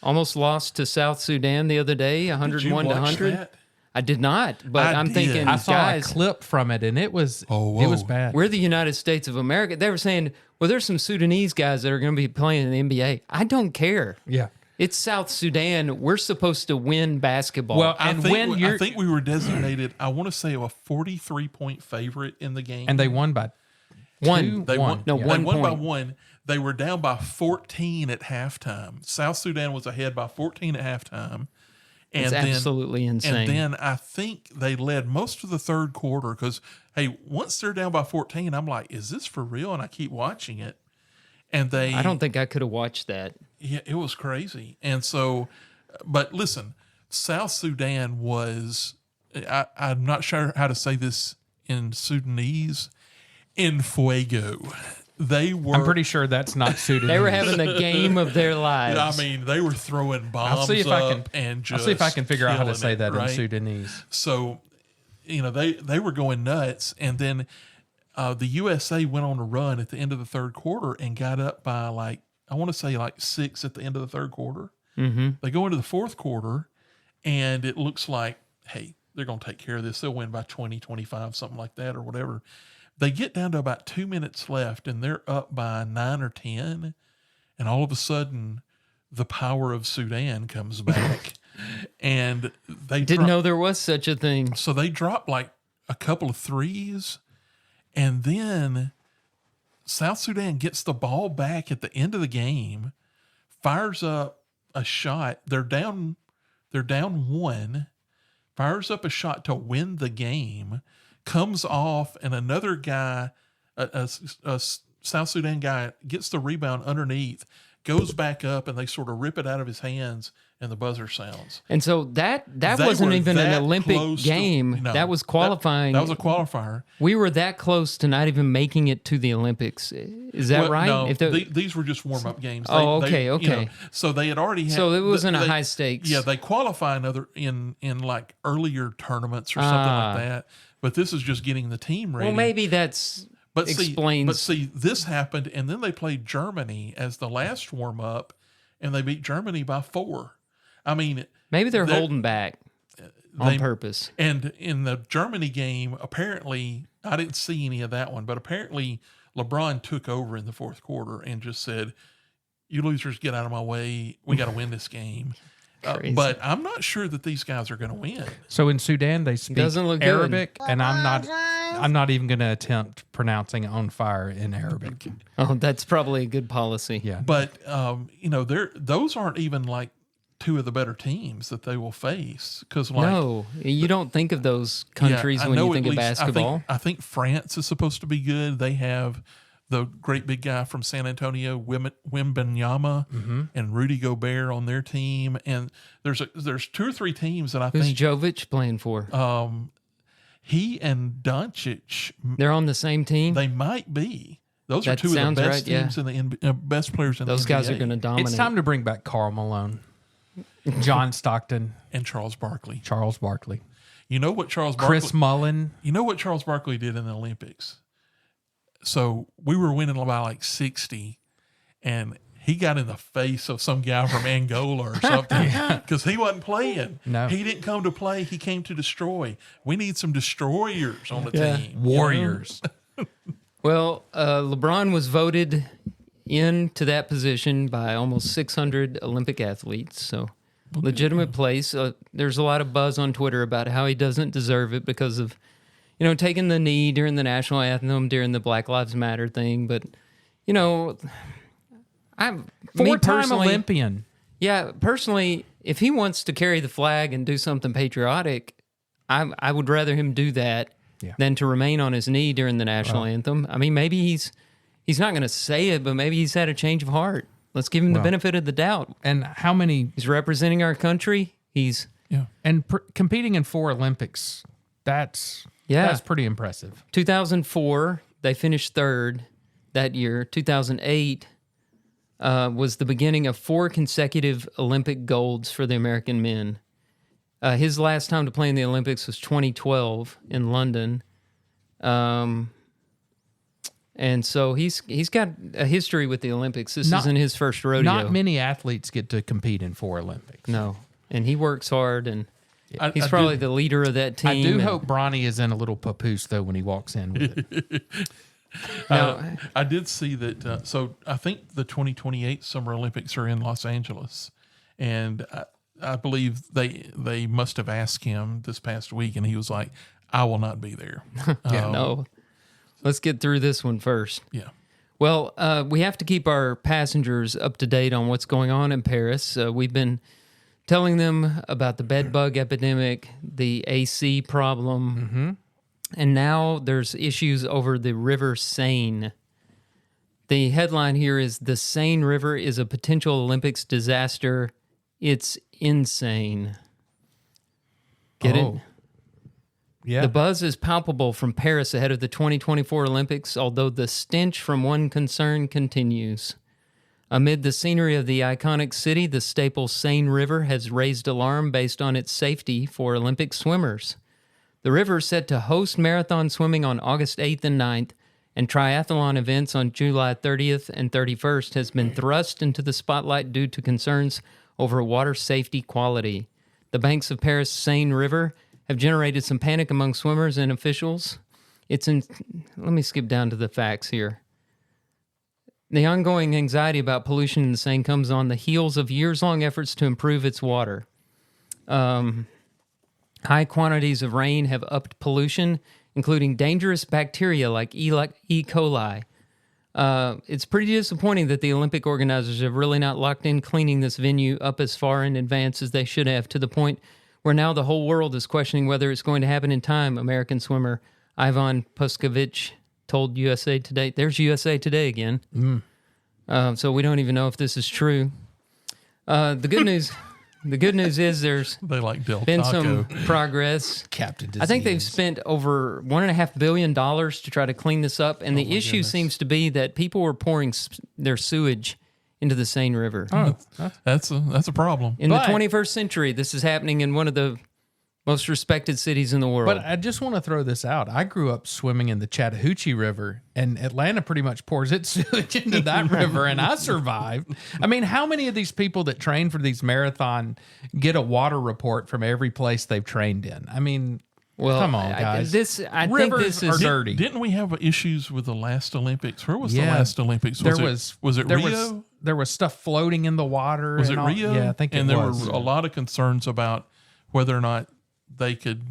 almost lost to South Sudan the other day, Did you 101 to watch 100. that? I did not, but I I'm did. thinking, I saw guys, a clip from it, and it was Oh, it was whoa. bad. we're the United States of America. They were saying, well, there's some Sudanese guys that are going to be playing in the NBA. I don't care. Yeah. It's South Sudan. We're supposed to win basketball. Well, I and think, when I you're think we were designated, I want to say, a 43-point favorite in the game. and they won by one. They won. No, They 1 won by point. 1. They were down by 14 at halftime. South Sudan was ahead by 14 at halftime. And It's absolutely insane. And then I think they led most of the third quarter because, hey, once they're down by 14, I'm like, is this for real? And I keep watching it. And I don't think I could have watched that. yeah, it was crazy. And so, but listen, South Sudan was, I'm not sure how to say this in Sudanese, en fuego. They were. I'm pretty sure that's not Sudanese. They were having the game of their lives. I mean, they were throwing bombs I'll see if I can. and just I'll see if I can figure out how to killing say it, that right? in Sudanese. So, they were going nuts, and then the USA went on a run at the end of the third quarter and got up by I want to say 6 at the end of the third quarter. Mm-hmm. They go into the fourth quarter, and it looks like, hey, they're going to take care of this. They'll win by 20, 25, something like that or whatever. They get down to about 2 minutes left, and they're up by 9 or 10, and all of a sudden, the power of Sudan comes back, and they Didn't know there was such a thing. So they drop a couple of threes, and then South Sudan gets the ball back at the end of the game, fires up a shot. They're down 1, fires up a shot to win the game, comes off, and another guy, a South Sudan guy, gets the rebound underneath, goes back up, and they sort of rip it out of his hands, and the buzzer sounds. And so that They wasn't were even an that Olympic close game. no, that was qualifying. That was a qualifier. We were that close to not even making it to the Olympics. Is that Well, right? No, If these were just warm-up games. Oh, okay. So they had already had. So it wasn't a high stakes. Yeah, they qualify in earlier tournaments or something like that. But this is just getting the team ready. Well, maybe that's explains. See, this happened, and then they played Germany as the last warm-up, and they beat Germany by 4. I mean, maybe they're holding back on purpose. And in the Germany game, apparently, I didn't see any of that one, but apparently LeBron took over in the fourth quarter and just said, "You losers, get out of my way. We got to win this game." But I'm not sure that these guys are going to win. So in Sudan, they speak Arabic, and I'm not even going to attempt pronouncing "on fire" in Arabic. Oh, that's probably a good policy. Yeah, but those aren't even 2 of the better teams that they will face, because no, you don't think of those countries when you think of basketball. I think France is supposed to be good. They have the great big guy from San Antonio, Wembanyama, and Rudy Gobert on their team. And there's 2 or 3 teams that I Who's think Jovic playing for? He and Doncic, they're on the same team. They might be. Those That are 2 of the sounds best right, teams in the best players in Those the NBA. guys are going to dominate. it's time to bring back Karl Malone, John Stockton, and Charles Barkley. You know what Chris Mullin. You know what Charles Barkley did in the Olympics? So we were winning by 60, and he got in the face of some guy from Angola or something because he wasn't playing. No. He didn't come to play. He came to destroy. We need some destroyers on the team. Warriors. Well, LeBron was voted into that position by almost 600 Olympic athletes. So legitimate place. There's a lot of buzz on Twitter about how he doesn't deserve it because of, taking the knee during the national anthem, during the Black Lives Matter thing. But, I'm 4-time Olympian. Yeah, personally, if he wants to carry the flag and do something patriotic, I would rather him do that than to remain on his knee during the national anthem. I mean, maybe he's not going to say it, but maybe he's had a change of heart. Let's give him the benefit of the doubt. And how many? He's representing our country. And competing in 4 Olympics. That's pretty impressive. 2004, they finished 3rd that year. 2008 was the beginning of 4 consecutive Olympic golds for the American men. His last time to play in the Olympics was 2012 in London. And so he's got a history with the Olympics. This isn't his first rodeo. Not many athletes get to compete in 4 Olympics. No. And he works hard, and he's probably the leader of that team. I do hope Bronny is in a little papoose, though, when he walks in with it. I did see that. So I think the 2028 Summer Olympics are in Los Angeles, and I believe they must have asked him this past week, and he was like, "I will not be there." No. Let's get through this one first. Yeah. Well, we have to keep our passengers up to date on what's going on in Paris. We've been telling them about the bed bug epidemic, the AC problem, and now there's issues over the river Seine. The headline here is, "The Seine River is a potential Olympics disaster. It's insane." Get it? Yeah. The buzz is palpable from Paris ahead of the 2024 Olympics, although the stench from one concern continues. Amid the scenery of the iconic city, the staple Seine River has raised alarm based on its safety for Olympic swimmers. The river is set to host marathon swimming on August 8th and 9th, and triathlon events on July 30th and 31st has been thrust into the spotlight due to concerns over water safety quality. The banks of Paris' Seine River have generated some panic among swimmers and officials. Let me skip down to the facts here. The ongoing anxiety about pollution in the Seine comes on the heels of years-long efforts to improve its water. High quantities of rain have upped pollution, including dangerous bacteria like E. coli. It's pretty disappointing that the Olympic organizers have really not locked in cleaning this venue up as far in advance as they should have, to the point where now the whole world is questioning whether it's going to happen in time, American swimmer Ivan Puskovich told USA Today. There's USA Today again. So we don't even know if this is true. The good news is there's They like Del been Taco. some progress. Captain Disease. I think they've spent over $1.5 billion to try to clean this up, and the issue seems to be that people were pouring their sewage into the Seine River. Oh, That's a problem. In the But- 21st century, this is happening in one of the most respected cities in the world. but I just want to throw this out. I grew up swimming in the Chattahoochee River, and Atlanta pretty much pours its sewage into that river, and I survived. I mean, how many of these people that train for these marathon get a water report from every place they've trained in? I mean, well, come on, guys. I think Rivers this are is dirty. Didn't we have issues with the last Olympics? Where was the Yeah. last Olympics? Was it Rio? There was stuff floating in the water. Was and it all- Rio? Yeah, I think it and there was. were a lot of concerns about whether or not they could.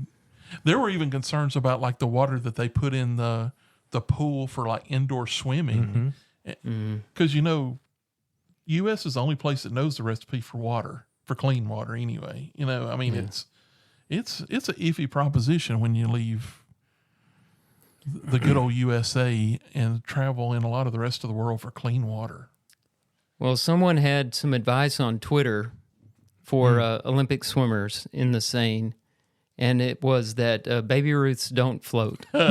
There were even concerns about like the water that they put in the pool for like indoor swimming, because U.S. is the only place that knows the recipe for water, for clean water. Anyway, I mean it's an iffy proposition when you leave the good old USA and travel in a lot of the rest of the world for clean water. Well, someone had some advice on Twitter for Olympic swimmers in the Seine, and it was that baby Ruths don't float. So,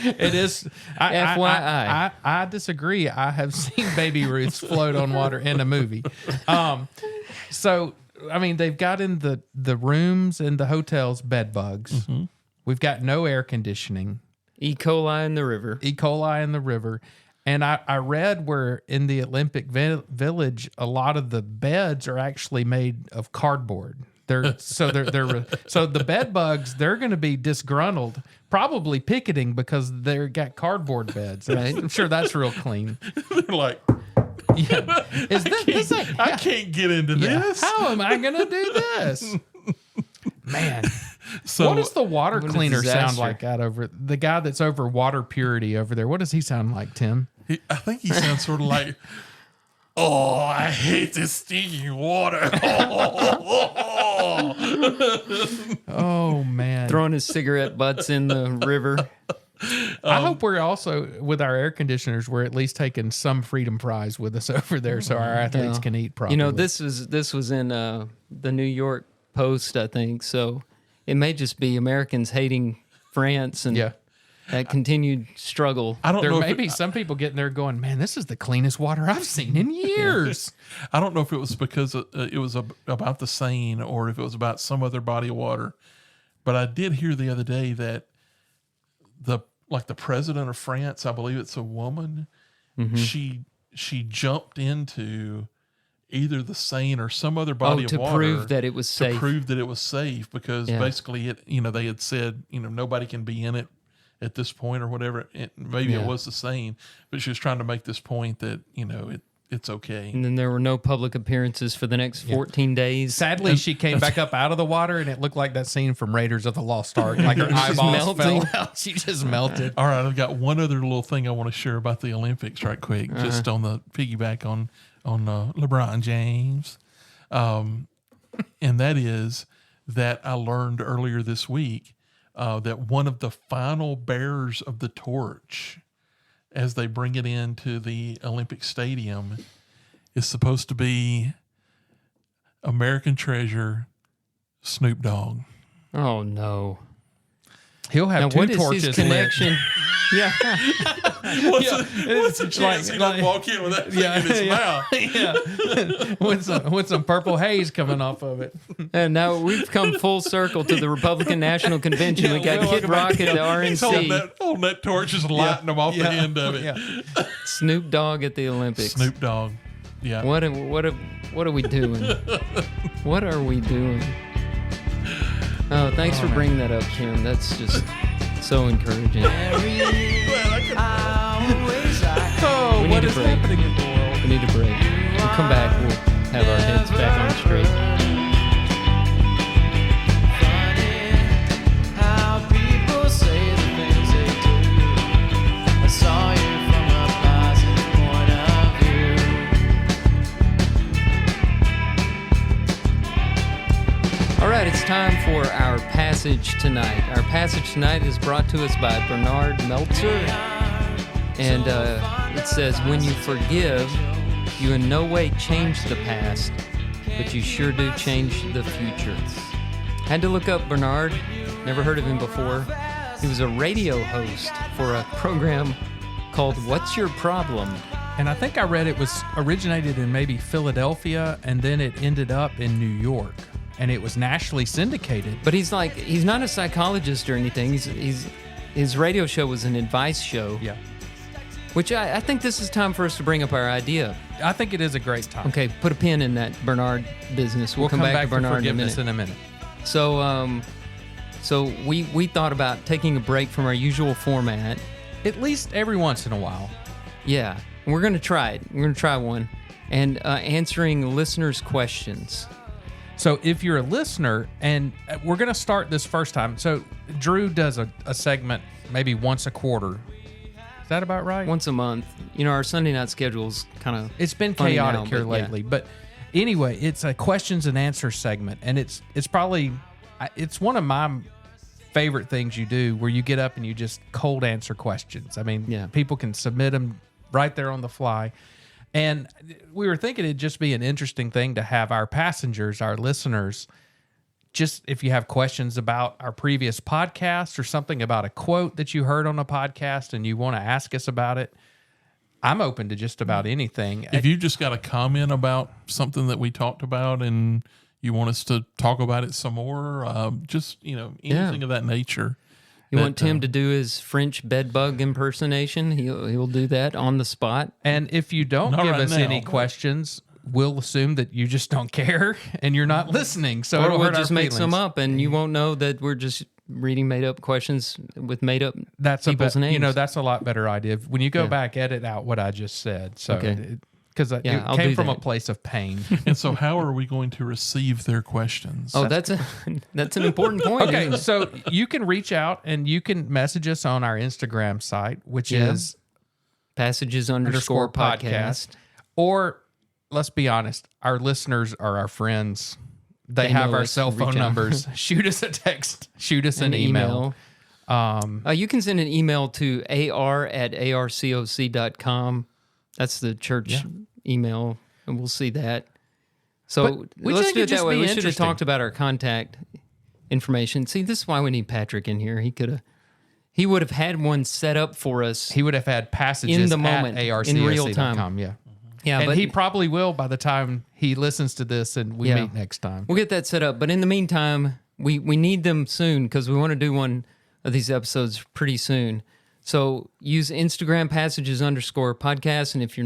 It is. FYI. I disagree. I have seen baby Ruths float on water in a movie. So, I mean, they've got in the rooms and the hotels bed bugs. We've got no air conditioning. E. coli in the river. E. coli in the river. And I read where in the Olympic Village, a lot of the beds are actually made of cardboard. So the bed bugs, they're going to be disgruntled, probably picketing because they've got cardboard beds. Right. I'm sure that's real clean. They're like, Yeah. Is this I can't get into this. How am I going to do this? Man. So What does the water What a cleaner sound disaster. like out over the guy that's over water purity over there? What does he sound like, Tim? I think he sounds sort of like, oh, I hate this stinking water. Oh man. Throwing his cigarette butts in the river. I hope we're also with our air conditioners. We're at least taking some freedom prize with us over there, so our athletes Yeah. can eat properly. This was in the New York Post, I think. So it may just be Americans hating France and Yeah. that continued struggle. I don't There know. may If be some people getting there going, man, this is the cleanest water I've seen in years. I don't know if it was because it was about the Seine or if it was about some other body of water. But I did hear the other day that the president of France, I believe it's a woman, she jumped into either the Seine or some other body of to water prove that it was safe. To prove that it was safe, because Yeah. basically they had said nobody can be in it at this point or whatever. Maybe it was the Seine, but she was trying to make this point that it's okay. And then there were no public appearances for the next 14 days. Sadly, she came back up out of the water, and it looked like that scene from Raiders of the Lost Ark. Like her eyeballs melting. fell out. She just melted. All right, I've got one other little thing I want to share about the Olympics right quick, just on the piggyback on LeBron James. And that is that I learned earlier this week that one of the final bearers of the torch as they bring it into the Olympic Stadium is supposed to be American treasure Snoop Dogg. Oh no! He'll have Now, two what is torches his connection? Yeah, What's the chance he doesn't walk in with that thing in his mouth? Yeah, with some purple haze coming off of it. and now we've come full circle to the Republican National Convention. We got Kid Rock at the He's holding RNC, that torch, just lighting them off the end of it. Yeah. Snoop Dogg at the Olympics. Snoop Dogg. Yeah. What are we doing? What are we doing? Oh, thanks for bringing that up, Kim. That's just so encouraging. Oh, We what need a is break. happening in the world? We need a break. We'll come back. We'll have our heads back on straight. All right, it's time for our passage tonight. Our passage tonight is brought to us by Bernard Meltzer. And it says, when you forgive, you in no way change the past, but you sure do change the future. Had to look up Bernard. Never heard of him before. He was a radio host for a program called What's Your Problem? And I think I read it was originated in maybe Philadelphia, and then it ended up in New York, and it was nationally syndicated. But he's not a psychologist or anything. His radio show was an advice show. Yeah, Which I think this is time for us to bring up our idea. I think it is a great time. Okay, put a pin in that Bernard business. We'll come back to for Bernard forgiveness in a minute. in a minute. So we thought about taking a break from our usual format. At least every once in a while. Yeah, and we're going to try it. We're going to try one. And answering listeners' questions. So if you're a listener, and we're going to start this first time. So Drew does a segment maybe once a quarter. Is that about right? Once a month. You know, our Sunday night schedule's kind of It's been funny chaotic now, here but yeah. lately. But anyway, it's a questions and answers segment. And it's probably, it's one of my favorite things you do, where you get up and you just cold answer questions. I mean, Yeah. people can submit them right there on the fly. And we were thinking it'd just be an interesting thing to have our passengers, our listeners, just if you have questions about our previous podcast or something about a quote that you heard on a podcast and you want to ask us about it, I'm open to just about anything. If you just got a comment about something that we talked about and you want us to talk about it some more, just, anything of that nature. You want Tim to do his French bedbug impersonation? He'll do that on the spot. And if you don't Not give right us now. any questions, we'll assume that you just don't care and you're not listening. So Or it'll we'll hurt our just make some feelings. up, and you won't know that we're just reading made up questions with made up That's people's names. that's a lot better idea. When you go Yeah. back, edit out what I just said. So, Okay. because Yeah, I'll it came do from a that. place of pain. And so how are we going to receive their questions? Oh, that's an important point. Okay, isn't it? so you can reach out and you can message us on our Instagram site, which Yeah. is Passages underscore podcast. Or let's be honest, our listeners are our friends. They have know our us, cell reach phone out. numbers. Shoot us a text. Shoot us an email. You can send an email to ar@arcoc.com. That's the church email, and we'll see that. So But we let's think do it it'd just that way. be We should have interesting. talked about our contact information. See, this is why we need Patrick in here. He would have had one set up for us. He would have had passages In the moment, at arcoc.com. in real time. Yeah. Yeah, And but he probably will by the time he listens to this and we Yeah. meet next time. we'll get that set up. But in the meantime, we need them soon because we want to do one of these episodes pretty soon. So use Instagram passages underscore podcast. And if you're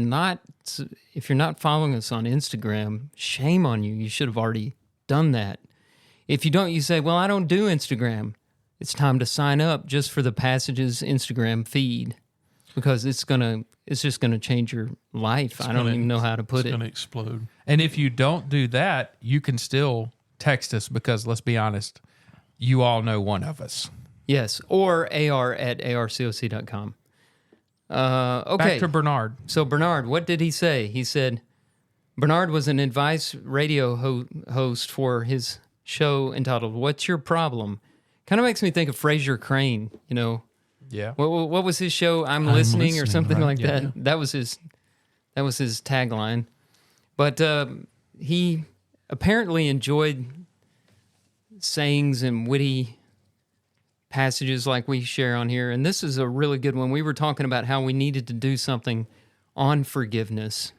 not following us on Instagram, shame on you. You should have already done that. If you don't, you say, well, I don't do Instagram. It's time to sign up just for the Passages Instagram feed because it's just gonna change your life. I don't even know how to put It's it. going to explode. And if you don't do that, you can still text us because let's be honest, you all know one of us. Yes, or ar@arcoc.com. Okay. Back to Bernard. So Bernard, what did he say? He said Bernard was an advice radio host for his show entitled "What's Your Problem?" Kind of makes me think of Fraser Crane. You know, Yeah. what was his show? I'm listening, or listening, something right? like Yeah. that. That was his tagline. But he apparently enjoyed sayings and witty passages like we share on here. And this is a really good one. We were talking about how we needed to do something on forgiveness.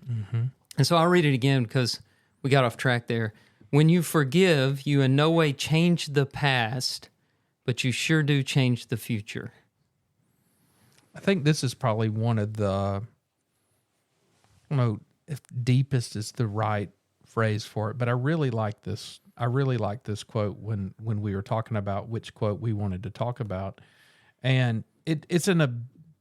And so I'll read it again because we got off track there. When you forgive, you in no way change the past, but you sure do change the future. I think this is probably one of the, I don't know if deepest is the right phrase for it, but I really like this. I really like this quote when we were talking about which quote we wanted to talk about. And it's in a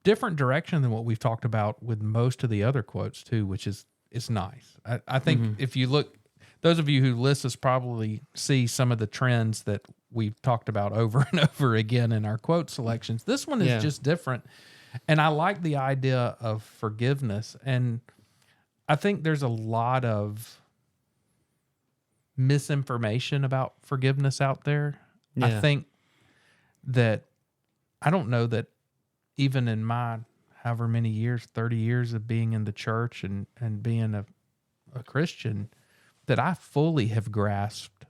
different direction than what we've talked about with most of the other quotes too, which is nice. I think if you look, those of you who list us probably see some of the trends that we've talked about over and over again in our quote selections. This one is just different. And I like the idea of forgiveness. And I think there's a lot of misinformation about forgiveness out there. Yeah. I think that, I don't know that even in my however many years, 30 years of being in the church and being a Christian, that I fully have grasped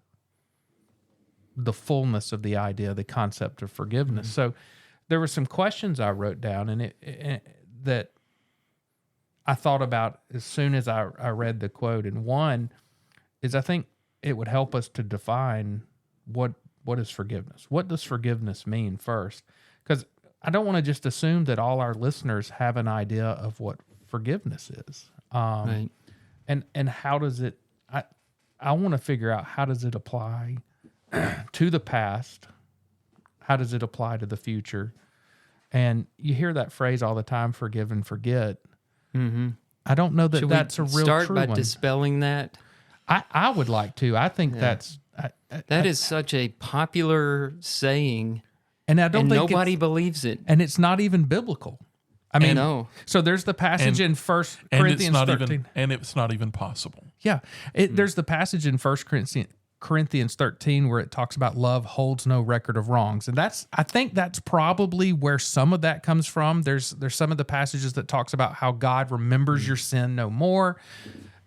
the fullness of the idea, the concept of forgiveness. So there were some questions I wrote down and that I thought about as soon as I read the quote. And one is, I think it would help us to define what is forgiveness. What does forgiveness mean first? Because I don't want to just assume that all our listeners have an idea of what forgiveness is. Right. And how does it, I want to figure out, how does it apply to the past? How does it apply to the future? And you hear that phrase all the time, forgive and forget. I don't know that Should that's a we real start true by one. dispelling that? I would like to. I think that's... That is such a popular saying, and I don't and think nobody believes it. and it's not even biblical. I mean, no. So there's the passage in 1 And Corinthians it's not 13. even, and it's not even possible. Yeah. There's the passage in 1 Corinthians 13 where it talks about love holds no record of wrongs. And I think that's probably where some of that comes from. There's some of the passages that talks about how God remembers your sin no more.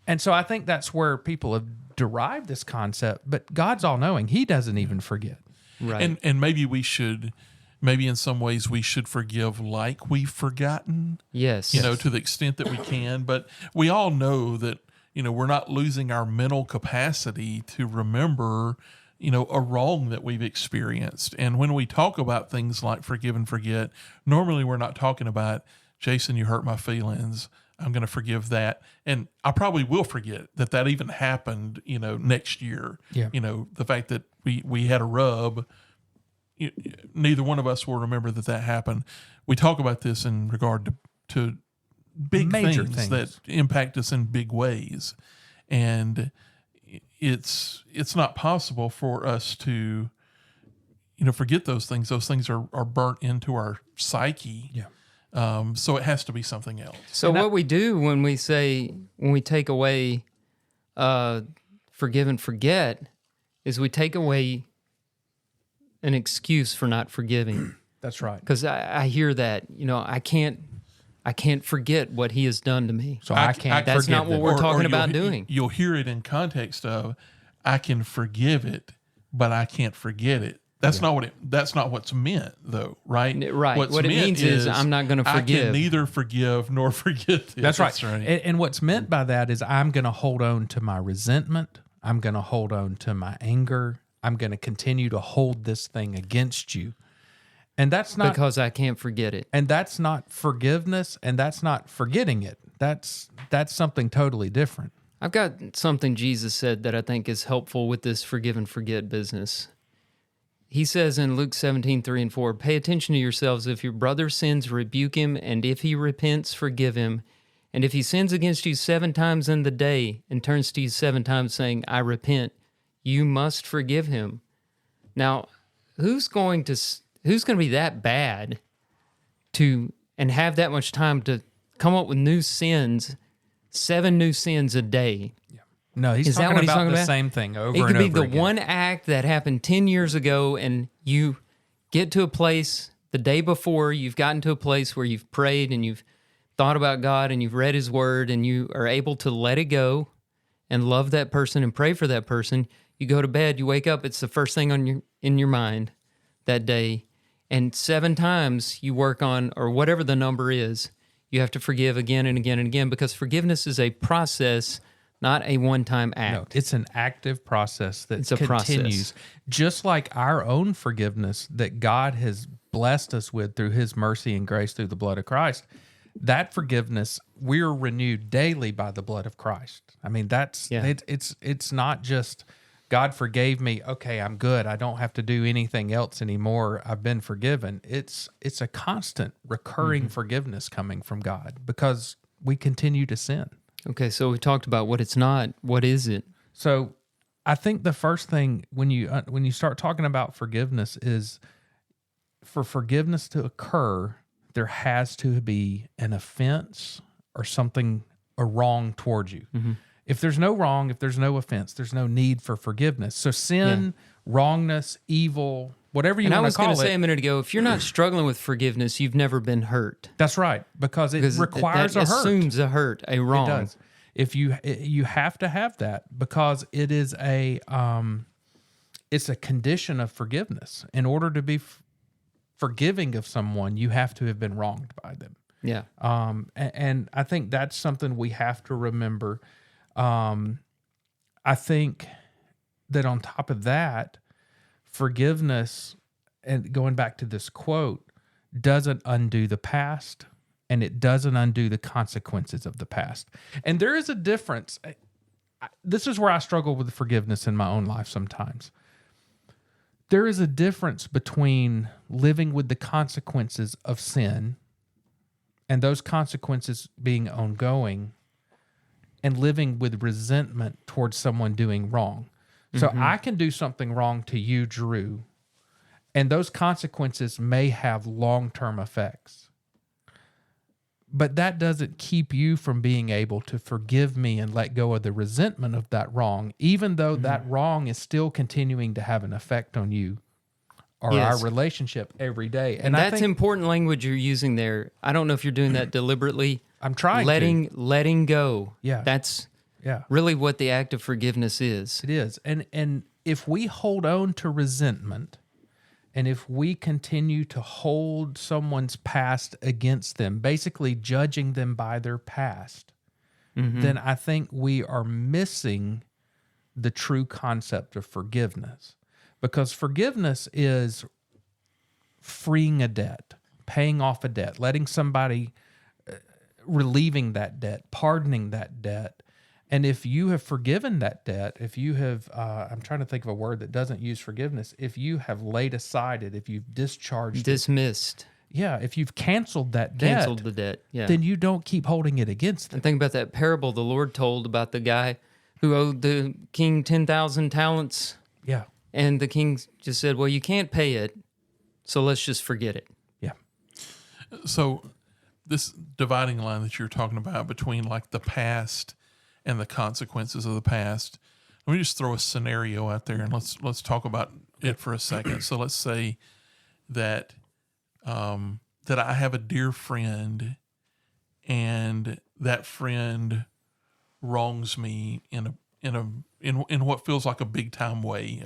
And so I think that's where people have derived this concept, but God's all knowing. He doesn't even forget. Right. And maybe in some ways we should forgive like we've forgotten. Yes. To the extent that we can. But we all know that, we're not losing our mental capacity to remember, a wrong that we've experienced. And when we talk about things like forgive and forget, normally we're not talking about, Jason, you hurt my feelings, I'm going to forgive that. And I probably will forget that even happened, next year. Yeah. The fact that we had a rub, neither one of us will remember that happened. We talk about this in regard to big Major things that impact us in big ways. And it's not possible for us to, forget those things. Those things are burnt into our psyche. Yeah. So it has to be something else. So what we do when we take away forgive and forget is we take away an excuse for not forgiving. That's right. Because I hear that, I can't forget what he has done to me. So I can't That's forgive not what them. we're talking you'll- about doing. You'll hear it in context of, I can forgive it, but I can't forget it. That's not what's meant, though, right? Right. What's What it meant means is I'm not gonna I forgive. can neither forgive nor forget this. That's right. And what's meant by that is I'm going to hold on to my resentment. I'm going to hold on to my anger. I'm going to continue to hold this thing against you. And that's not Because I can't forget it. and that's not forgiveness, and that's not forgetting it. That's something totally different. I've got something Jesus said that I think is helpful with this forgive and forget business. He says in Luke 17:3-4, pay attention to yourselves. If your brother sins, rebuke him, and if he repents, forgive him. And if he sins against you 7 times in the day and turns to you 7 times saying, I repent, you must forgive him. Now, who's going to be that bad and have that much time to come up with new sins, 7 new sins a day? No, he's Is that talking what he's about talking the about? same thing over It and could over be the again. one act that happened 10 years ago, and you get to a place the day before, you've gotten to a place where you've prayed and you've thought about God and you've read his word and you are able to let it go and love that person and pray for that person. You go to bed, you wake up, it's the first thing in your mind that day. And 7 times you work on, or whatever the number is, you have to forgive again and again and again, because forgiveness is a process, not a one-time act. No, it's an active process that It's a continues. process. Just like our own forgiveness that God has blessed us with through his mercy and grace through the blood of Christ, that forgiveness, we're renewed daily by the blood of Christ. I mean, it's not just God forgave me, okay, I'm good, I don't have to do anything else anymore, I've been forgiven. It's a constant recurring forgiveness coming from God because we continue to sin. Okay, so we talked about what it's not. What is it? So I think the first thing when you start talking about forgiveness is, for forgiveness to occur, there has to be an offense or something, a wrong towards you. Mm-hmm. If there's no wrong, if there's no offense, there's no need for forgiveness. So sin, wrongness, evil, whatever you want to call it. And I was going to say a minute ago, if you're not struggling with forgiveness, you've never been hurt. That's right, because it requires that a hurt. assumes a hurt, a wrong. It does. If you have to have that, because it is it's a condition of forgiveness. In order to be forgiving of someone, you have to have been wronged by them. Yeah. And I think that's something we have to remember. I think that on top of that, forgiveness, and going back to this quote, doesn't undo the past, and it doesn't undo the consequences of the past. And there is a difference. This is where I struggle with forgiveness in my own life sometimes. There is a difference between living with the consequences of sin, and those consequences being ongoing, and living with resentment towards someone doing wrong. So I can do something wrong to you, Drew, and those consequences may have long-term effects. But that doesn't keep you from being able to forgive me and let go of the resentment of that wrong, even though that wrong is still continuing to have an effect on you or our relationship every day. And that's important language you're using there. I don't know if you're doing that deliberately. I'm trying letting go. Yeah. That's really what the act of forgiveness is. It is. And if we hold on to resentment, and if we continue to hold someone's past against them, basically judging them by their past, then I think we are missing the true concept of forgiveness. Because forgiveness is freeing a debt, paying off a debt, letting somebody, relieving that debt, pardoning that debt. And if you have forgiven that debt, if you have, I'm trying to think of a word that doesn't use forgiveness, if you have laid aside it, if you've Dismissed. if you've canceled that Canceled the debt, then you don't keep holding it against them. And think about that parable the Lord told about the guy who owed the king 10,000 talents. Yeah. And the king just said, well, you can't pay it, so let's just forget it. Yeah. So this dividing line that you're talking about between like the past and the consequences of the past, let me just throw a scenario out there and let's talk about it for a second. So let's say that that I have a dear friend, and that friend wrongs me in what feels like a big time way.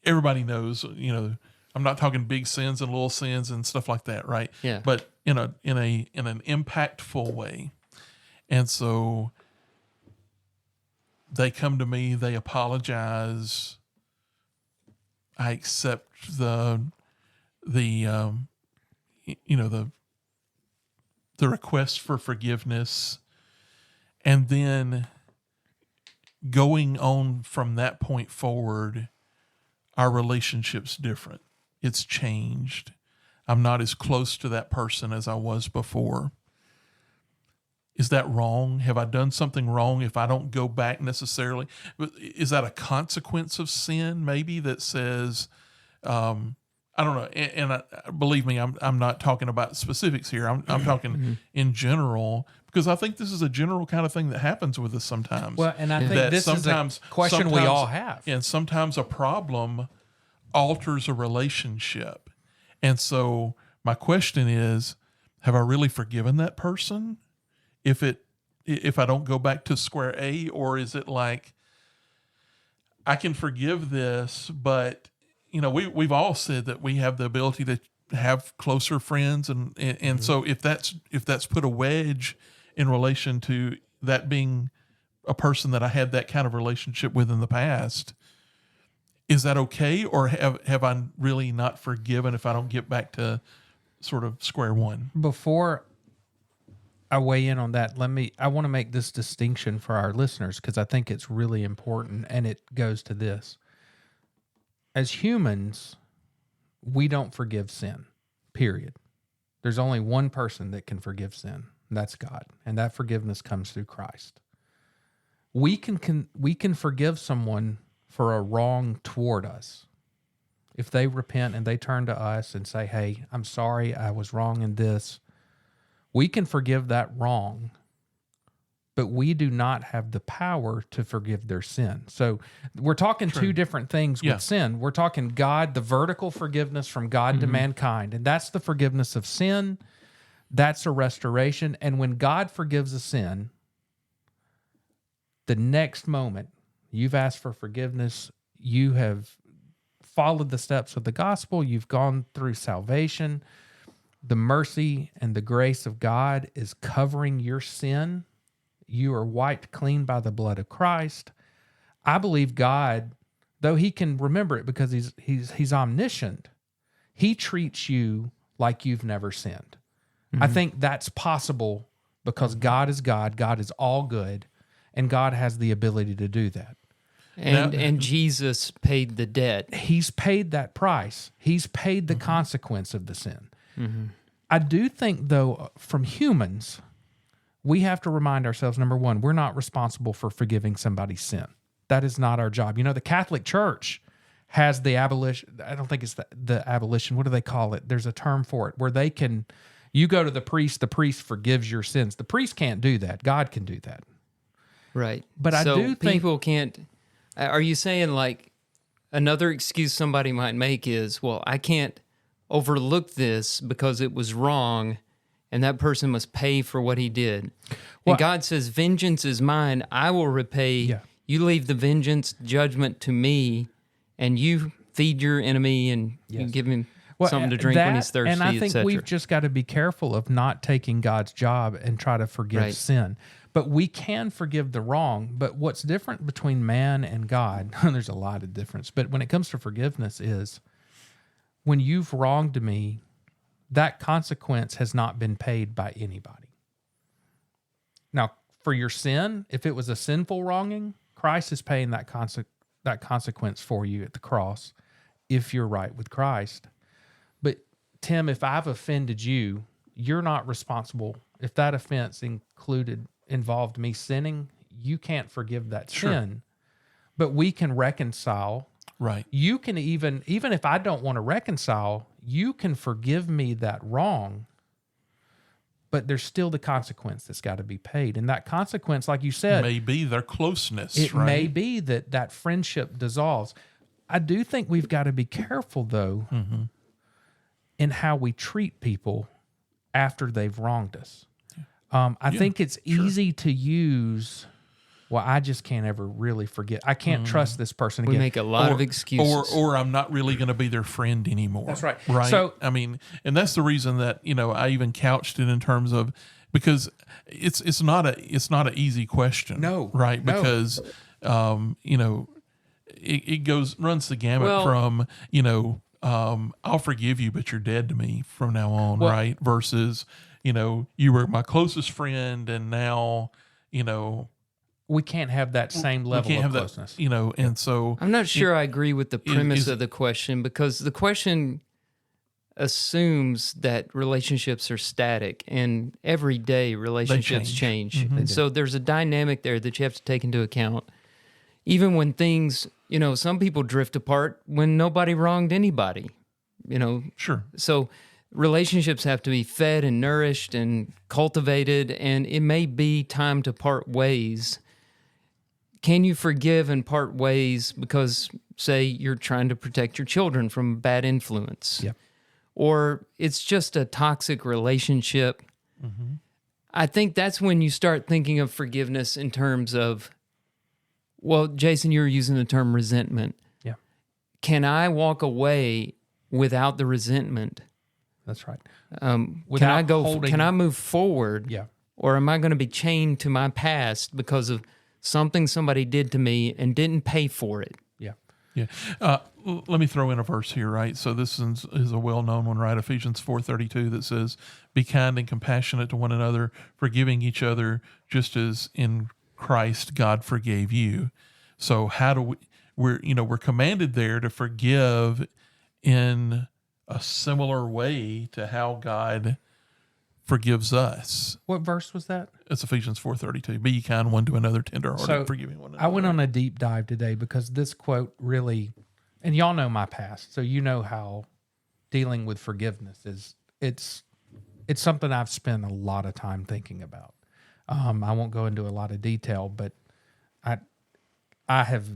Everybody knows. I'm not talking big sins and little sins and stuff like that, right? Yeah. But in an impactful way. And so they come to me, they apologize. I accept the request for forgiveness, and then going on from that point forward, our relationship's different. It's changed. I'm not as close to that person as I was before. Is that wrong? Have I done something wrong if I don't go back necessarily? Is that a consequence of sin maybe that says, I don't know. And believe me, I'm not talking about specifics here. I'm talking in general, because I think this is a general kind of thing that happens with us sometimes. Well, and I think this is a question we all have. And sometimes a problem alters a relationship. And so my question is, have I really forgiven that person if I don't go back to square A? Or is it like, I can forgive this, but we've all said that we have the ability to have closer friends, and so if that's put a wedge in relation to that being a person that I had that kind of relationship with in the past, is that okay, or have I really not forgiven if I don't get back to sort of square one? Before I weigh in on that, I want to make this distinction for our listeners because I think it's really important, and it goes to this. As humans, we don't forgive sin, period. There's only one person that can forgive sin, and that's God, and that forgiveness comes through Christ. We can forgive someone for a wrong toward us. If they repent and they turn to us and say, hey, I'm sorry, I was wrong in this, we can forgive that wrong, but we do not have the power to forgive their sin. So we're talking two different things with sin. We're talking God, the vertical forgiveness from God to mankind, and that's the forgiveness of sin. That's a restoration. And when God forgives a sin, the next moment you've asked for forgiveness, you have followed the steps of the gospel, you've gone through salvation, the mercy and the grace of God is covering your sin. You are wiped clean by the blood of Christ. I believe God, though he can remember it because he's omniscient, he treats you like you've never sinned. I think that's possible because God is God. God is all good, and God has the ability to do that. And Jesus paid the debt. He's paid that price. He's paid the consequence of the sin. I do think, though, from humans, we have to remind ourselves, number one, we're not responsible for forgiving somebody's sin. That is not our job. The Catholic Church has the abolition. I don't think it's the abolition. What do they call it? There's a term for it where you go to the priest forgives your sins. The priest can't do that. God can do that. Right. But I do think people can't. Are you saying like another excuse somebody might make is, well, I can't overlook this because it was wrong and that person must pay for what he did. Well, and God says, vengeance is mine. I will repay. Yeah. You leave the judgment to me, and you feed your enemy and you give him something to drink when he's thirsty, and I think etc. we've just got to be careful of not taking God's job and try to forgive sin. But we can forgive the wrong. But what's different between man and God, there's a lot of difference, but when it comes to forgiveness is when you've wronged me, that consequence has not been paid by anybody. Now, for your sin, if it was a sinful wronging, Christ is paying that consequence for you at the cross if you're right with Christ. But Tim, if I've offended you, you're not responsible. If that offense involved me sinning, you can't forgive that sin. But we can reconcile. Right. You can even if I don't want to reconcile, you can forgive me that wrong. But there's still the consequence that's got to be paid. And that consequence, like you said, may be their closeness. It right? may be that friendship dissolves. I do think we've got to be careful, though, in how we treat people after they've wronged us. I think it's easy to use, well, I just can't ever really forget. I can't trust this person again. We make a lot of excuses. Or I'm not really going to be their friend anymore. That's right. Right. So, I mean, and that's the reason that, I even couched it in terms of, because it's not an easy question. No. Right. No. Because, it runs the gamut from, I'll forgive you, but you're dead to me from now on. Right. Versus, you were my closest friend and now, we can't have that same level of closeness. That, and so I'm not sure I agree with the premise of the question, because the question assumes that relationships are static, and every day relationships change. And so there's a dynamic there that you have to take into account. Even when things, some people drift apart when nobody wronged anybody, Sure. So relationships have to be fed and nourished and cultivated, and it may be time to part ways. Can you forgive and part ways because, say, you're trying to protect your children from bad influence? Yep. Or it's just a toxic relationship? I think that's when you start thinking of forgiveness in terms of Well, Jason, you're using the term resentment. Yeah, Can I walk away without the resentment? that's right. Can Without I go? holding- Can I move forward? Yeah. Or am I going to be chained to my past because of something somebody did to me and didn't pay for it? Yeah. Yeah. Let me throw in a verse here, right? So this is a well-known one, right? Ephesians 4:32 that says, "Be kind and compassionate to one another, forgiving each other, just as in Christ God forgave you." So how do we're commanded there to forgive in a similar way to how God forgives us. What verse was that? It's Ephesians 4:32. Be ye kind one to another, tenderhearted, So forgiving one another. I went on a deep dive today because this quote really, and y'all know my past, so you know how dealing with forgiveness is. It's something I've spent a lot of time thinking about. I won't go into a lot of detail, but I have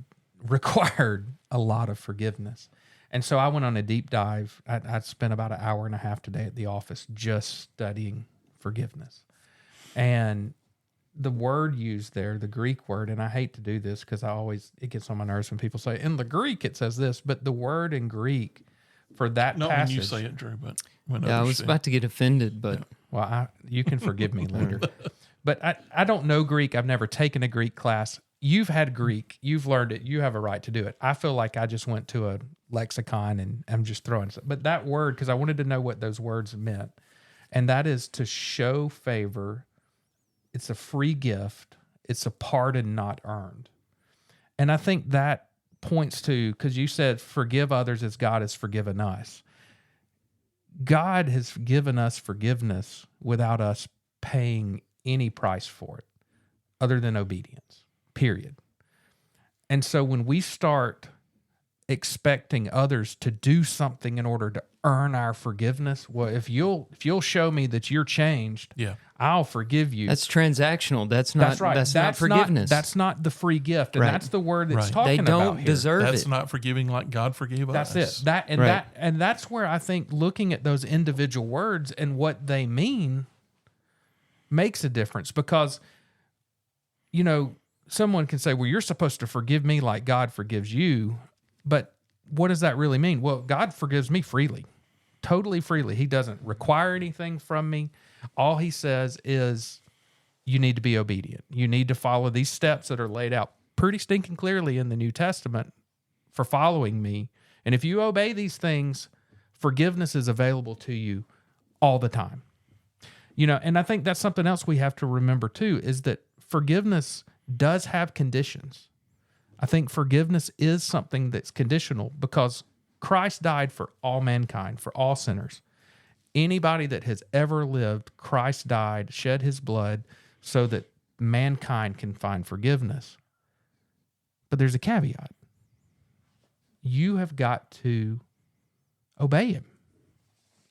required a lot of forgiveness. And so I went on a deep dive. I spent about an hour and a half today at the office just studying forgiveness. And the word used there, the Greek word, and I hate to do this because it gets on my nerves when people say, in the Greek it says this, but the word in Greek for that Not passage. when you say it, Drew, but when Yeah, I others was say about to get offended, but Well, you can forgive me later. But I don't know Greek. I've never taken a Greek class. You've had Greek. You've learned it. You have a right to do it. I feel like I just went to a lexicon and I'm just throwing stuff. But that word, because I wanted to know what those words meant, and that is to show favor. It's a free gift. It's a pardon not earned. And I think that points to, because you said forgive others as God has forgiven us. God has given us forgiveness without us paying any price for it other than obedience, period. And so when we start expecting others to do something in order to earn our forgiveness, well, if you'll show me that you're changed, Yeah. I'll forgive you. that's transactional. That's not. That's right. That's not forgiveness. That's not the free gift, and Right. that's the word it's Right. talking they about don't here. deserve That's it. not forgiving like God forgave us. That's it. Right. And that's where I think looking at those individual words and what they mean makes a difference, because someone can say, well, you're supposed to forgive me like God forgives you, but what does that really mean? Well, God forgives me freely, totally freely. He doesn't require anything from me. All he says is you need to be obedient. You need to follow these steps that are laid out pretty stinking clearly in the New Testament for following me. And if you obey these things, forgiveness is available to you all the time. And I think that's something else we have to remember too, is that forgiveness does have conditions. I think forgiveness is something that's conditional because Christ died for all mankind, for all sinners. Anybody that has ever lived, Christ died, shed his blood so that mankind can find forgiveness. But there's a caveat. You have got to obey him.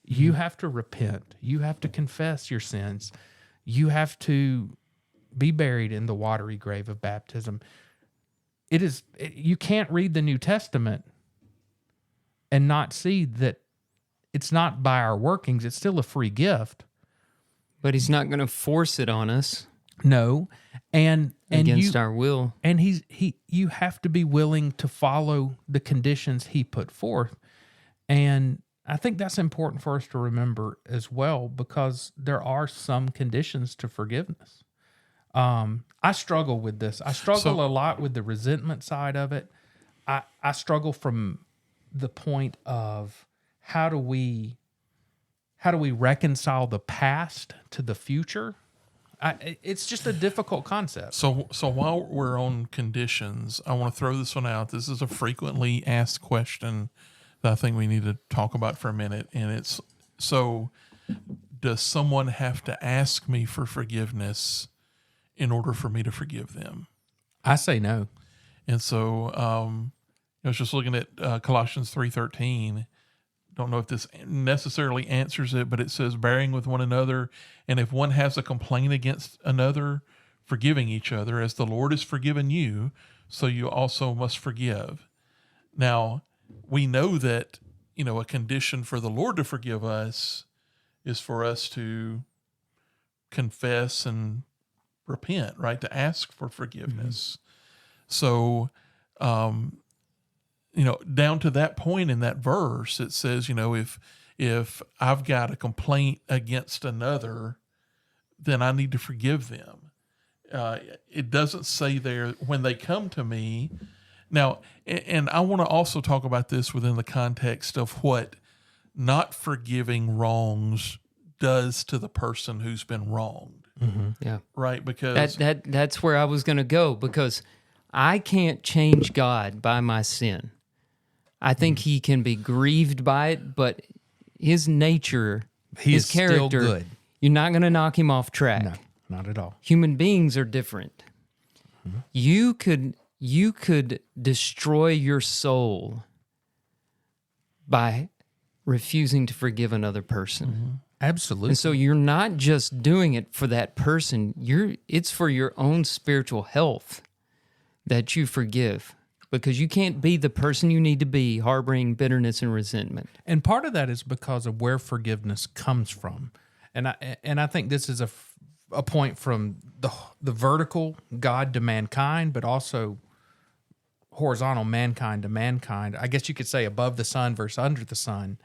You have to repent. You have to confess your sins. You have to be buried in the watery grave of baptism. You can't read the New Testament and not see that it's not by our workings. It's still a free gift. But he's not going to force it on us. No, and against our will. And you have to be willing to follow the conditions he put forth. And I think that's important for us to remember as well, because there are some conditions to forgiveness. I struggle with this. I struggle a lot with the resentment side of it. I struggle from the point of how do we reconcile the past to the future? It's just a difficult concept. So while we're on conditions, I want to throw this one out. This is a frequently asked question that I think we need to talk about for a minute. And it's, so does someone have to ask me for forgiveness in order for me to forgive them? I say no. And so I was just looking at Colossians 3:13. Don't know if this necessarily answers it, but it says, bearing with one another, and if one has a complaint against another, forgiving each other, as the Lord has forgiven you, so you also must forgive. Now, we know that, a condition for the Lord to forgive us is for us to confess and repent, right? To ask for forgiveness. So, down to that point in that verse, it says, if I've got a complaint against another, then I need to forgive them. It doesn't say there when they come to me. Now, and I want to also talk about this within the context of what not forgiving wrongs does to the person who's been wronged. Mm-hmm. Yeah. Right? Because that's where I was going to go, because I can't change God by my sin. I think he can be grieved by it, but his nature, his character, still good. You're not going to knock him off track. No, not at all. Human beings are different. Mm-hmm. You could destroy your soul by refusing to forgive another person. Mm-hmm. Absolutely. And so you're not just doing it for that person. It's for your own spiritual health that you forgive, because you can't be the person you need to be harboring bitterness and resentment. And part of that is because of where forgiveness comes from. And I think this is a point from the vertical God to mankind, but also horizontal mankind to mankind. I guess you could say above the sun versus under the sun.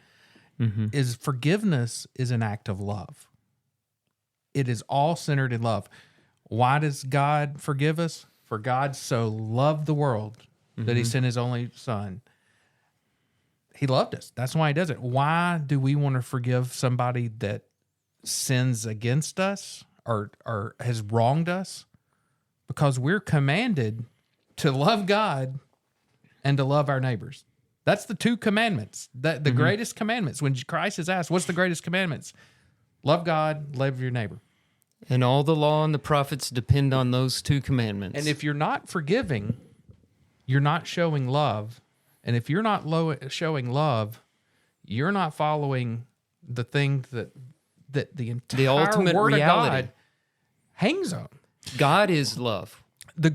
Mm-hmm. Is forgiveness is an act of love. It is all centered in love. Why does God forgive us? For God so loved the world that he sent his only son. He loved us. That's why he does it. Why do we want to forgive somebody that sins against us or has wronged us? Because we're commanded to love God and to love our neighbors. That's the two commandments, the greatest commandments. When Christ is asked, what's the greatest commandments? Love God, love your neighbor. And all the law and the prophets depend on those two commandments. And if you're not forgiving, you're not showing love. And if you're not showing love, you're not following the thing that the entire ultimate word reality of God hangs on. God is love. The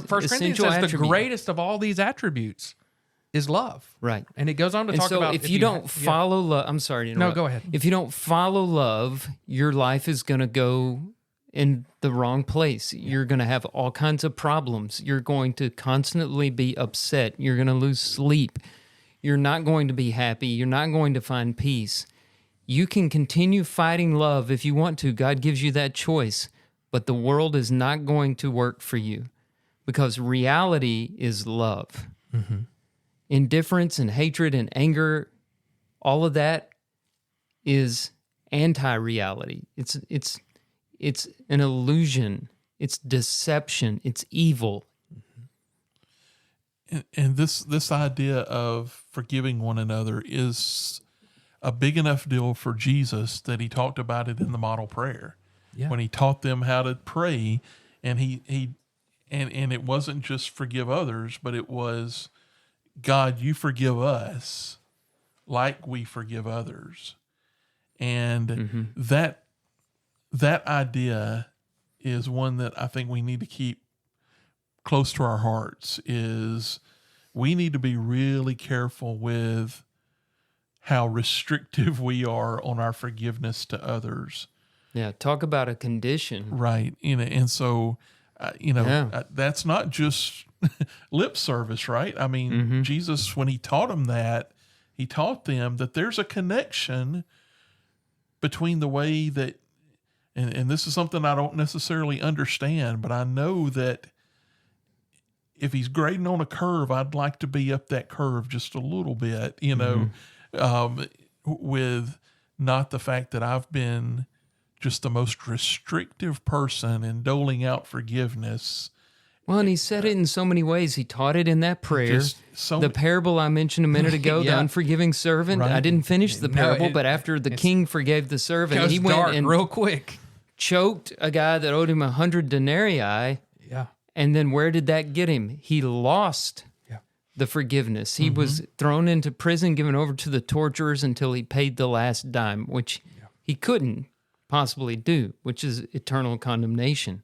First Corinthians says the attribute. greatest of all these attributes is love. Right. And it goes on to And talk so about if you don't follow love, I'm sorry to interrupt. No, go ahead. If you don't follow love, your life is going to go in the wrong place. You're going to have all kinds of problems. You're going to constantly be upset. You're going to lose sleep. You're not going to be happy. You're not going to find peace. You can continue fighting love if you want to. God gives you that choice. But the world is not going to work for you, because reality is love. Mm-hmm. Indifference and hatred and anger, all of that is anti-reality. It's an illusion. It's deception. It's evil. And this idea of forgiving one another is a big enough deal for Jesus that he talked about it in the model prayer. Yeah. When he taught them how to pray, and and it wasn't just forgive others, but it was, God, you forgive us like we forgive others. And that idea is one that I think we need to keep close to our hearts. Is we need to be really careful with how restrictive we are on our forgiveness to others. Yeah, talk about a condition. Right. And so, that's not just lip service, right? I mean, Jesus, when he taught them that, he taught them that there's a connection between the way that, and this is something I don't necessarily understand, but I know that if he's grading on a curve, I'd like to be up that curve just a little bit, with not the fact that I've been just the most restrictive person in doling out forgiveness. Well, and he said it in so many ways. He taught it in that prayer. The parable I mentioned a minute ago, the unforgiving servant. Right. I didn't finish the parable, but after the king forgave the servant, he went and real quick choked a guy that owed him 100 denarii. Yeah. And then where did that get him? He lost the forgiveness. He was thrown into prison, given over to the torturers until he paid the last dime, which he couldn't possibly do, which is eternal condemnation.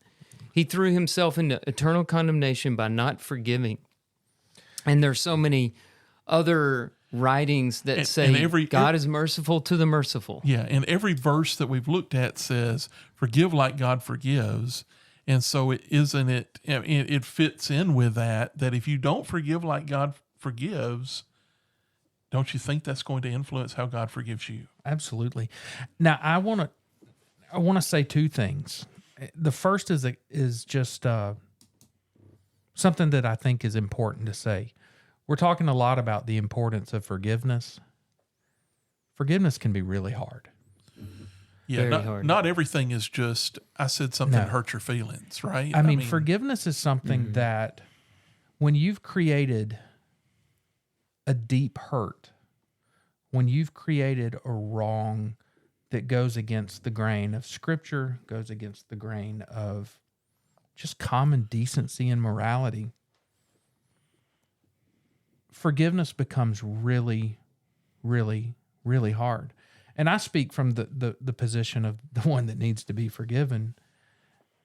He threw himself into eternal condemnation by not forgiving. And there's so many other writings that say God is merciful to the merciful. Yeah, and every verse that we've looked at says, forgive like God forgives. And so it fits in with that if you don't forgive like God forgives, don't you think that's going to influence how God forgives you? Absolutely. Now, I want to say two things. The first is just something that I think is important to say. We're talking a lot about the importance of forgiveness. Forgiveness can be really hard. Yeah, Very hard. Not everything is just, I said something that hurt your feelings, right? I mean, forgiveness is something that when you've created a deep hurt, when you've created a wrong that goes against the grain of Scripture, goes against the grain of just common decency and morality, forgiveness becomes really, really, really hard. And I speak from the position of the one that needs to be forgiven.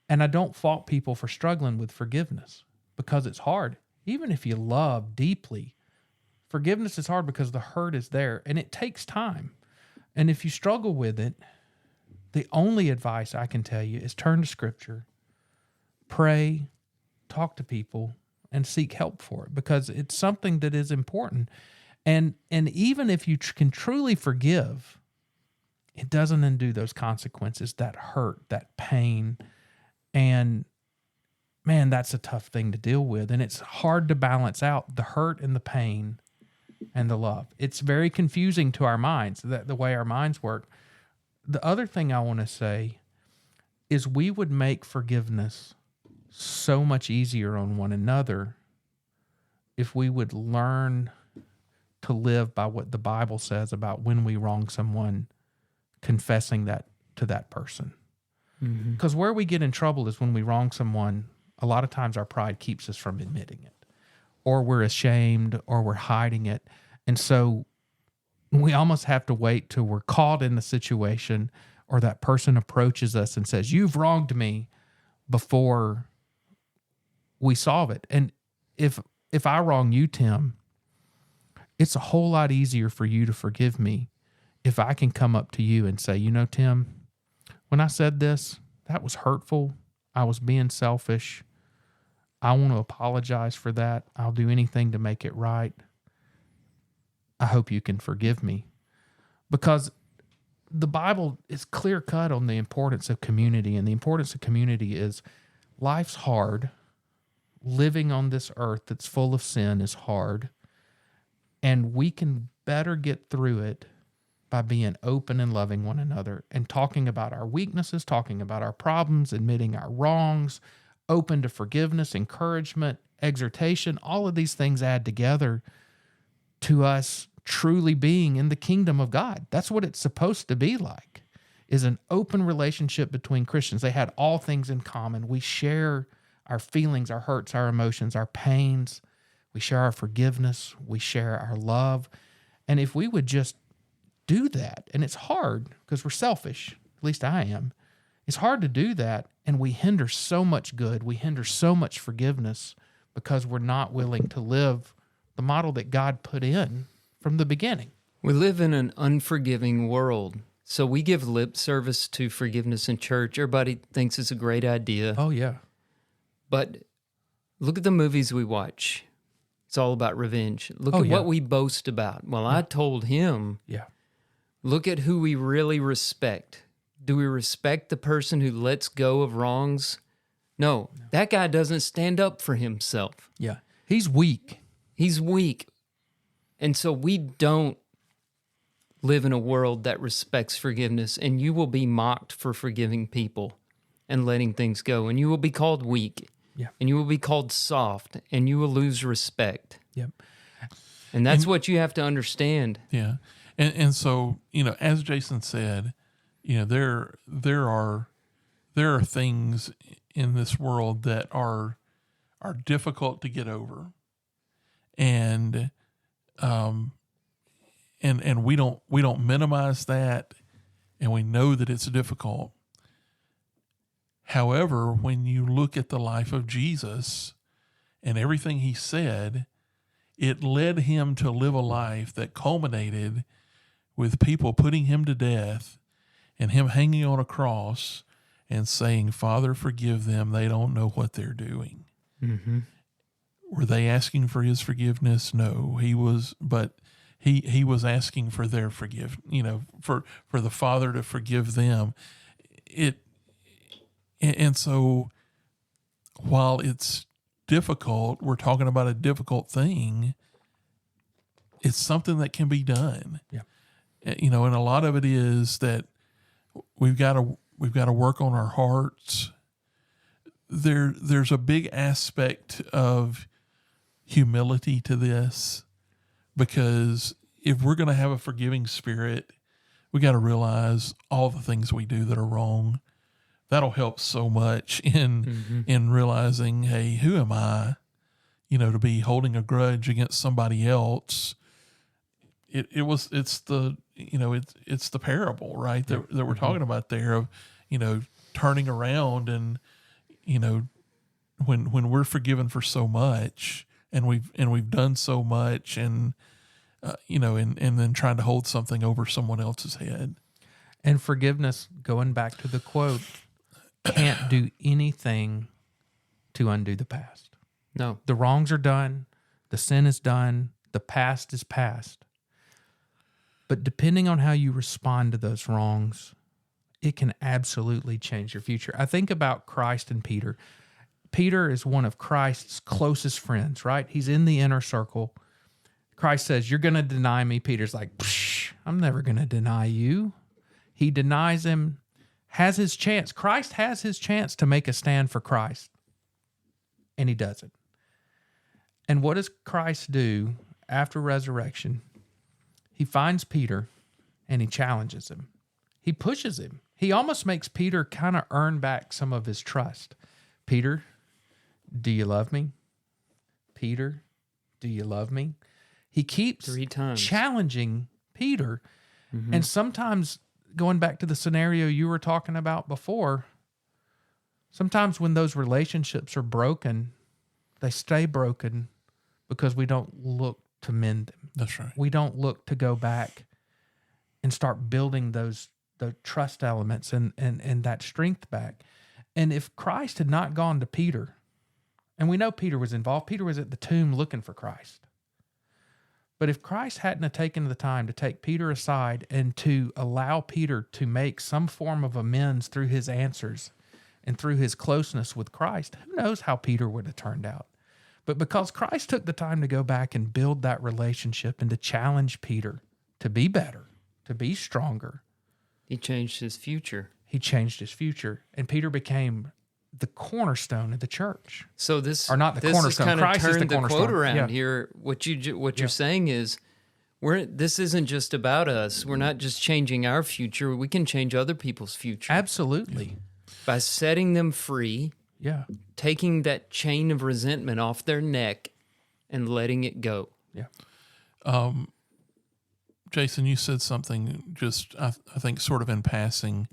And I don't fault people for struggling with forgiveness because it's hard. Even if you love deeply, forgiveness is hard because the hurt is there and it takes time. And if you struggle with it, the only advice I can tell you is turn to Scripture, pray, talk to people, and seek help for it because it's something that is important. And even if you can truly forgive, it doesn't undo those consequences, that hurt, that pain. And man, that's a tough thing to deal with. And it's hard to balance out the hurt and the pain and the love. It's very confusing to our minds, the way our minds work. The other thing I want to say is we would make forgiveness so much easier on one another if we would learn to live by what the Bible says about when we wrong someone, confessing that to that person. Because where we get in trouble is when we wrong someone, a lot of times our pride keeps us from admitting it, or we're ashamed, or we're hiding it. And so we almost have to wait till we're caught in the situation or that person approaches us and says, "You've wronged me," before we solve it. And if I wrong you, Tim, it's a whole lot easier for you to forgive me if I can come up to you and say, Tim, when I said this, that was hurtful. I was being selfish. I want to apologize for that. I'll do anything to make it right. I hope you can forgive me. Because the Bible is clear cut on the importance of community, and the importance of community is life's hard. Living on this earth that's full of sin is hard. And we can better get through it by being open and loving one another and talking about our weaknesses, talking about our problems, admitting our wrongs, open to forgiveness, encouragement, exhortation. All of these things add together to us truly being in the kingdom of God. That's what it's supposed to be like, is an open relationship between Christians. They had all things in common. We share our feelings, our hurts, our emotions, our pains. We share our forgiveness. We share our love. And if we would just do that, and it's hard because we're selfish, at least I am. It's hard to do that, and we hinder so much good. We hinder so much forgiveness because we're not willing to live the model that God put in from the beginning. We live in an unforgiving world, so we give lip service to forgiveness in church. Everybody thinks it's a great idea. Oh, yeah. But look at the movies we watch. It's all about revenge. Look at what we boast about. Well, I told him. Yeah. Look at who we really respect. Do we respect the person who lets go of wrongs? No, that guy doesn't stand up for himself. Yeah. He's weak. He's weak. And so we don't live in a world that respects forgiveness, and you will be mocked for forgiving people and letting things go, and you will be called weak. Yeah. And you will be called soft, and you will lose respect. Yep. And that's what you have to understand. Yeah. And so, as Jason said, there are things in this world that are difficult to get over. And we don't minimize that, and we know that it's difficult. However, when you look at the life of Jesus and everything he said, it led him to live a life that culminated with people putting him to death and him hanging on a cross and saying, Father, forgive them. They don't know what they're doing. Mm-hmm. Were they asking for his forgiveness? No, he was, but he was asking for their for the Father to forgive them. And so while it's difficult, we're talking about a difficult thing. It's something that can be done. Yeah. And a lot of it is that we've got to work on our hearts. There's a big aspect of humility to this, because if we're going to have a forgiving spirit, we got to realize all the things we do that are wrong. That'll help so much in realizing, hey, who am I, to be holding a grudge against somebody else. It's the parable, right? That we're talking about there of, turning around and, when we're forgiven for so much and we've done so much and then trying to hold something over someone else's head. And forgiveness, going back to the quote, can't do anything to undo the past. No. The wrongs are done. The sin is done. The past is past. But depending on how you respond to those wrongs, it can absolutely change your future. I think about Christ and Peter. Peter is one of Christ's closest friends, right? He's in the inner circle. Christ says, you're going to deny me. Peter's like, I'm never going to deny you. He denies him, has his chance. Christ has his chance to make a stand for Christ, and he doesn't. And what does Christ do after resurrection? He finds Peter, and he challenges him. He pushes him. He almost makes Peter kind of earn back some of his trust. Peter, do you love me? Peter, do you love me? He keeps 3 times challenging Peter. And sometimes, going back to the scenario you were talking about before, sometimes when those relationships are broken, they stay broken because we don't look to mend them. That's right. We don't look to go back and start building the trust elements and that strength back. And if Christ had not gone to Peter, and we know Peter was involved, Peter was at the tomb looking for Christ. But if Christ hadn't have taken the time to take Peter aside and to allow Peter to make some form of amends through his answers and through his closeness with Christ, who knows how Peter would have turned out. But because Christ took the time to go back and build that relationship and to challenge Peter to be better, to be stronger, he changed his future. He changed his future. And Peter became the cornerstone of the church. So this, or not the this cornerstone. Kind Christ of is the turned the cornerstone. quote around Yeah. here. What you're saying is, this isn't just about us. We're not just changing our future. We can change other people's future Absolutely. by setting them free, Yeah. taking that chain of resentment off their neck, and letting it go. Yeah. Jason, you said something just, I think, sort of in passing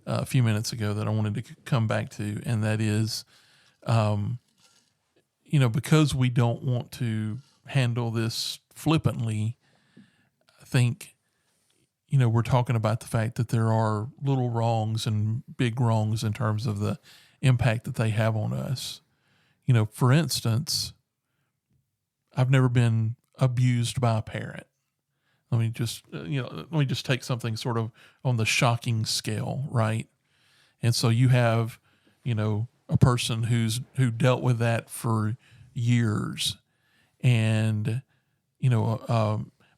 a few minutes ago that I wanted to come back to, and that is, because we don't want to handle this flippantly, I think, we're talking about the fact that there are little wrongs and big wrongs in terms of the impact that they have on us. For instance, I've never been abused by a parent. Let me just take something sort of on the shocking scale, right? And so you have, a person who dealt with that for years, and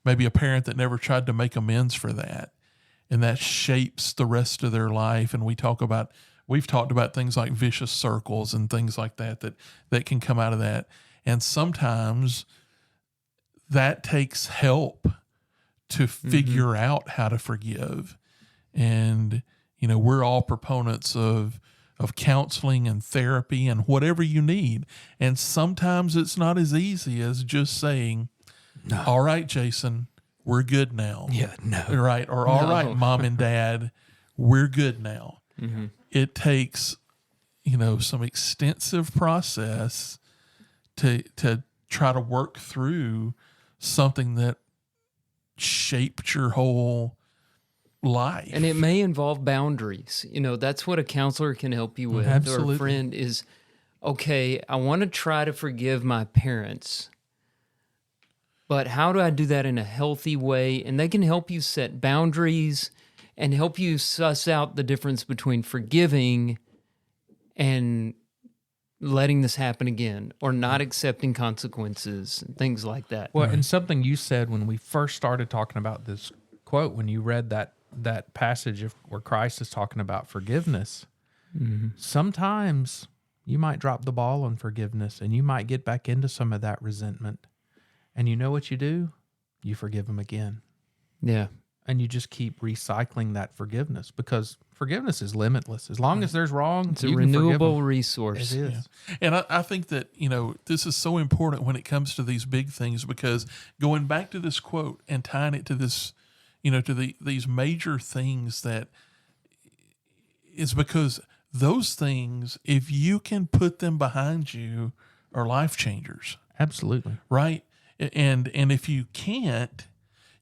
maybe a parent that never tried to make amends for that, and that shapes the rest of their life. And we've talked about things like vicious circles and things like that can come out of that. And sometimes that takes help to figure out how to forgive. And, we're all proponents of counseling and therapy and whatever you need. And sometimes it's not as easy as just saying, no. All right, Jason, we're good now. Yeah, no. Right. Or all right, Mom and Dad, we're good now. Mm-hmm. It takes, some extensive process to try to work through something that shaped your whole life. And it may involve boundaries. That's what a counselor can help you with. Absolutely. Or a friend is, okay, I want to try to forgive my parents, but how do I do that in a healthy way? And they can help you set boundaries and help you suss out the difference between forgiving and letting this happen again, or not accepting consequences and things like that. Well, and something you said when we first started talking about this quote, when you read that passage where Christ is talking about forgiveness, sometimes you might drop the ball on forgiveness and you might get back into some of that resentment. And you know what you do? You forgive them again. Yeah. And you just keep recycling that forgiveness, because forgiveness is limitless. As long as there's wrong, It's a you can forgive renewable them. resource. It is. And I think that, this is so important when it comes to these big things, because going back to this quote and tying it to this, these major things, that is because those things, if you can put them behind you, are life changers. Absolutely. Right? And if you can't,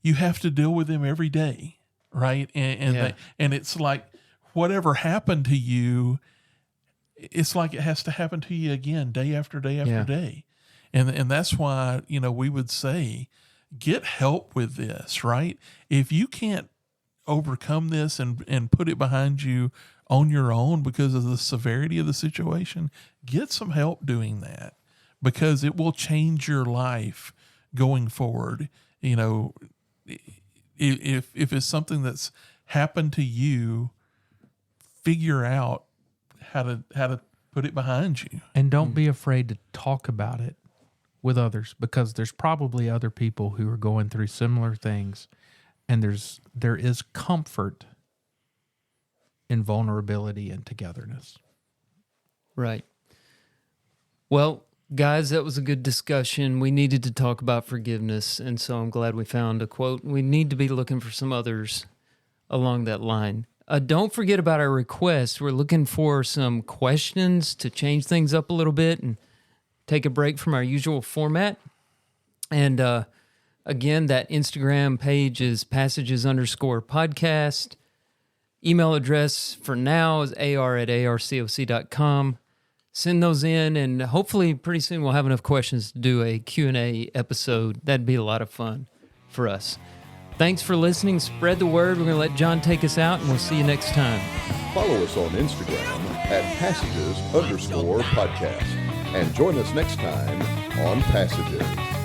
you have to deal with them every day, right? And it's like whatever happened to you, it's like it has to happen to you again, day after day after day. And that's why, we would say, get help with this, right? If you can't overcome this and put it behind you on your own because of the severity of the situation, get some help doing that, because it will change your life going forward. If it's something that's happened to you, figure out how to put it behind you. And don't be afraid to talk about it with others, because there's probably other people who are going through similar things, and there is comfort in vulnerability and togetherness. Right. Well, guys, that was a good discussion. We needed to talk about forgiveness, and so I'm glad we found a quote. We need to be looking for some others along that line. Don't forget about our request. We're looking for some questions to change things up a little bit and take a break from our usual format. And again, that Instagram page is passages_podcast. Email address for now is ar@arcoc.com. Send those in, and hopefully pretty soon we'll have enough questions to do a Q&A episode. That'd be a lot of fun for us. Thanks for listening. Spread the word. We're going to let John take us out, and we'll see you next time. Follow us on Instagram at passages_podcast. And join us next time on Passages.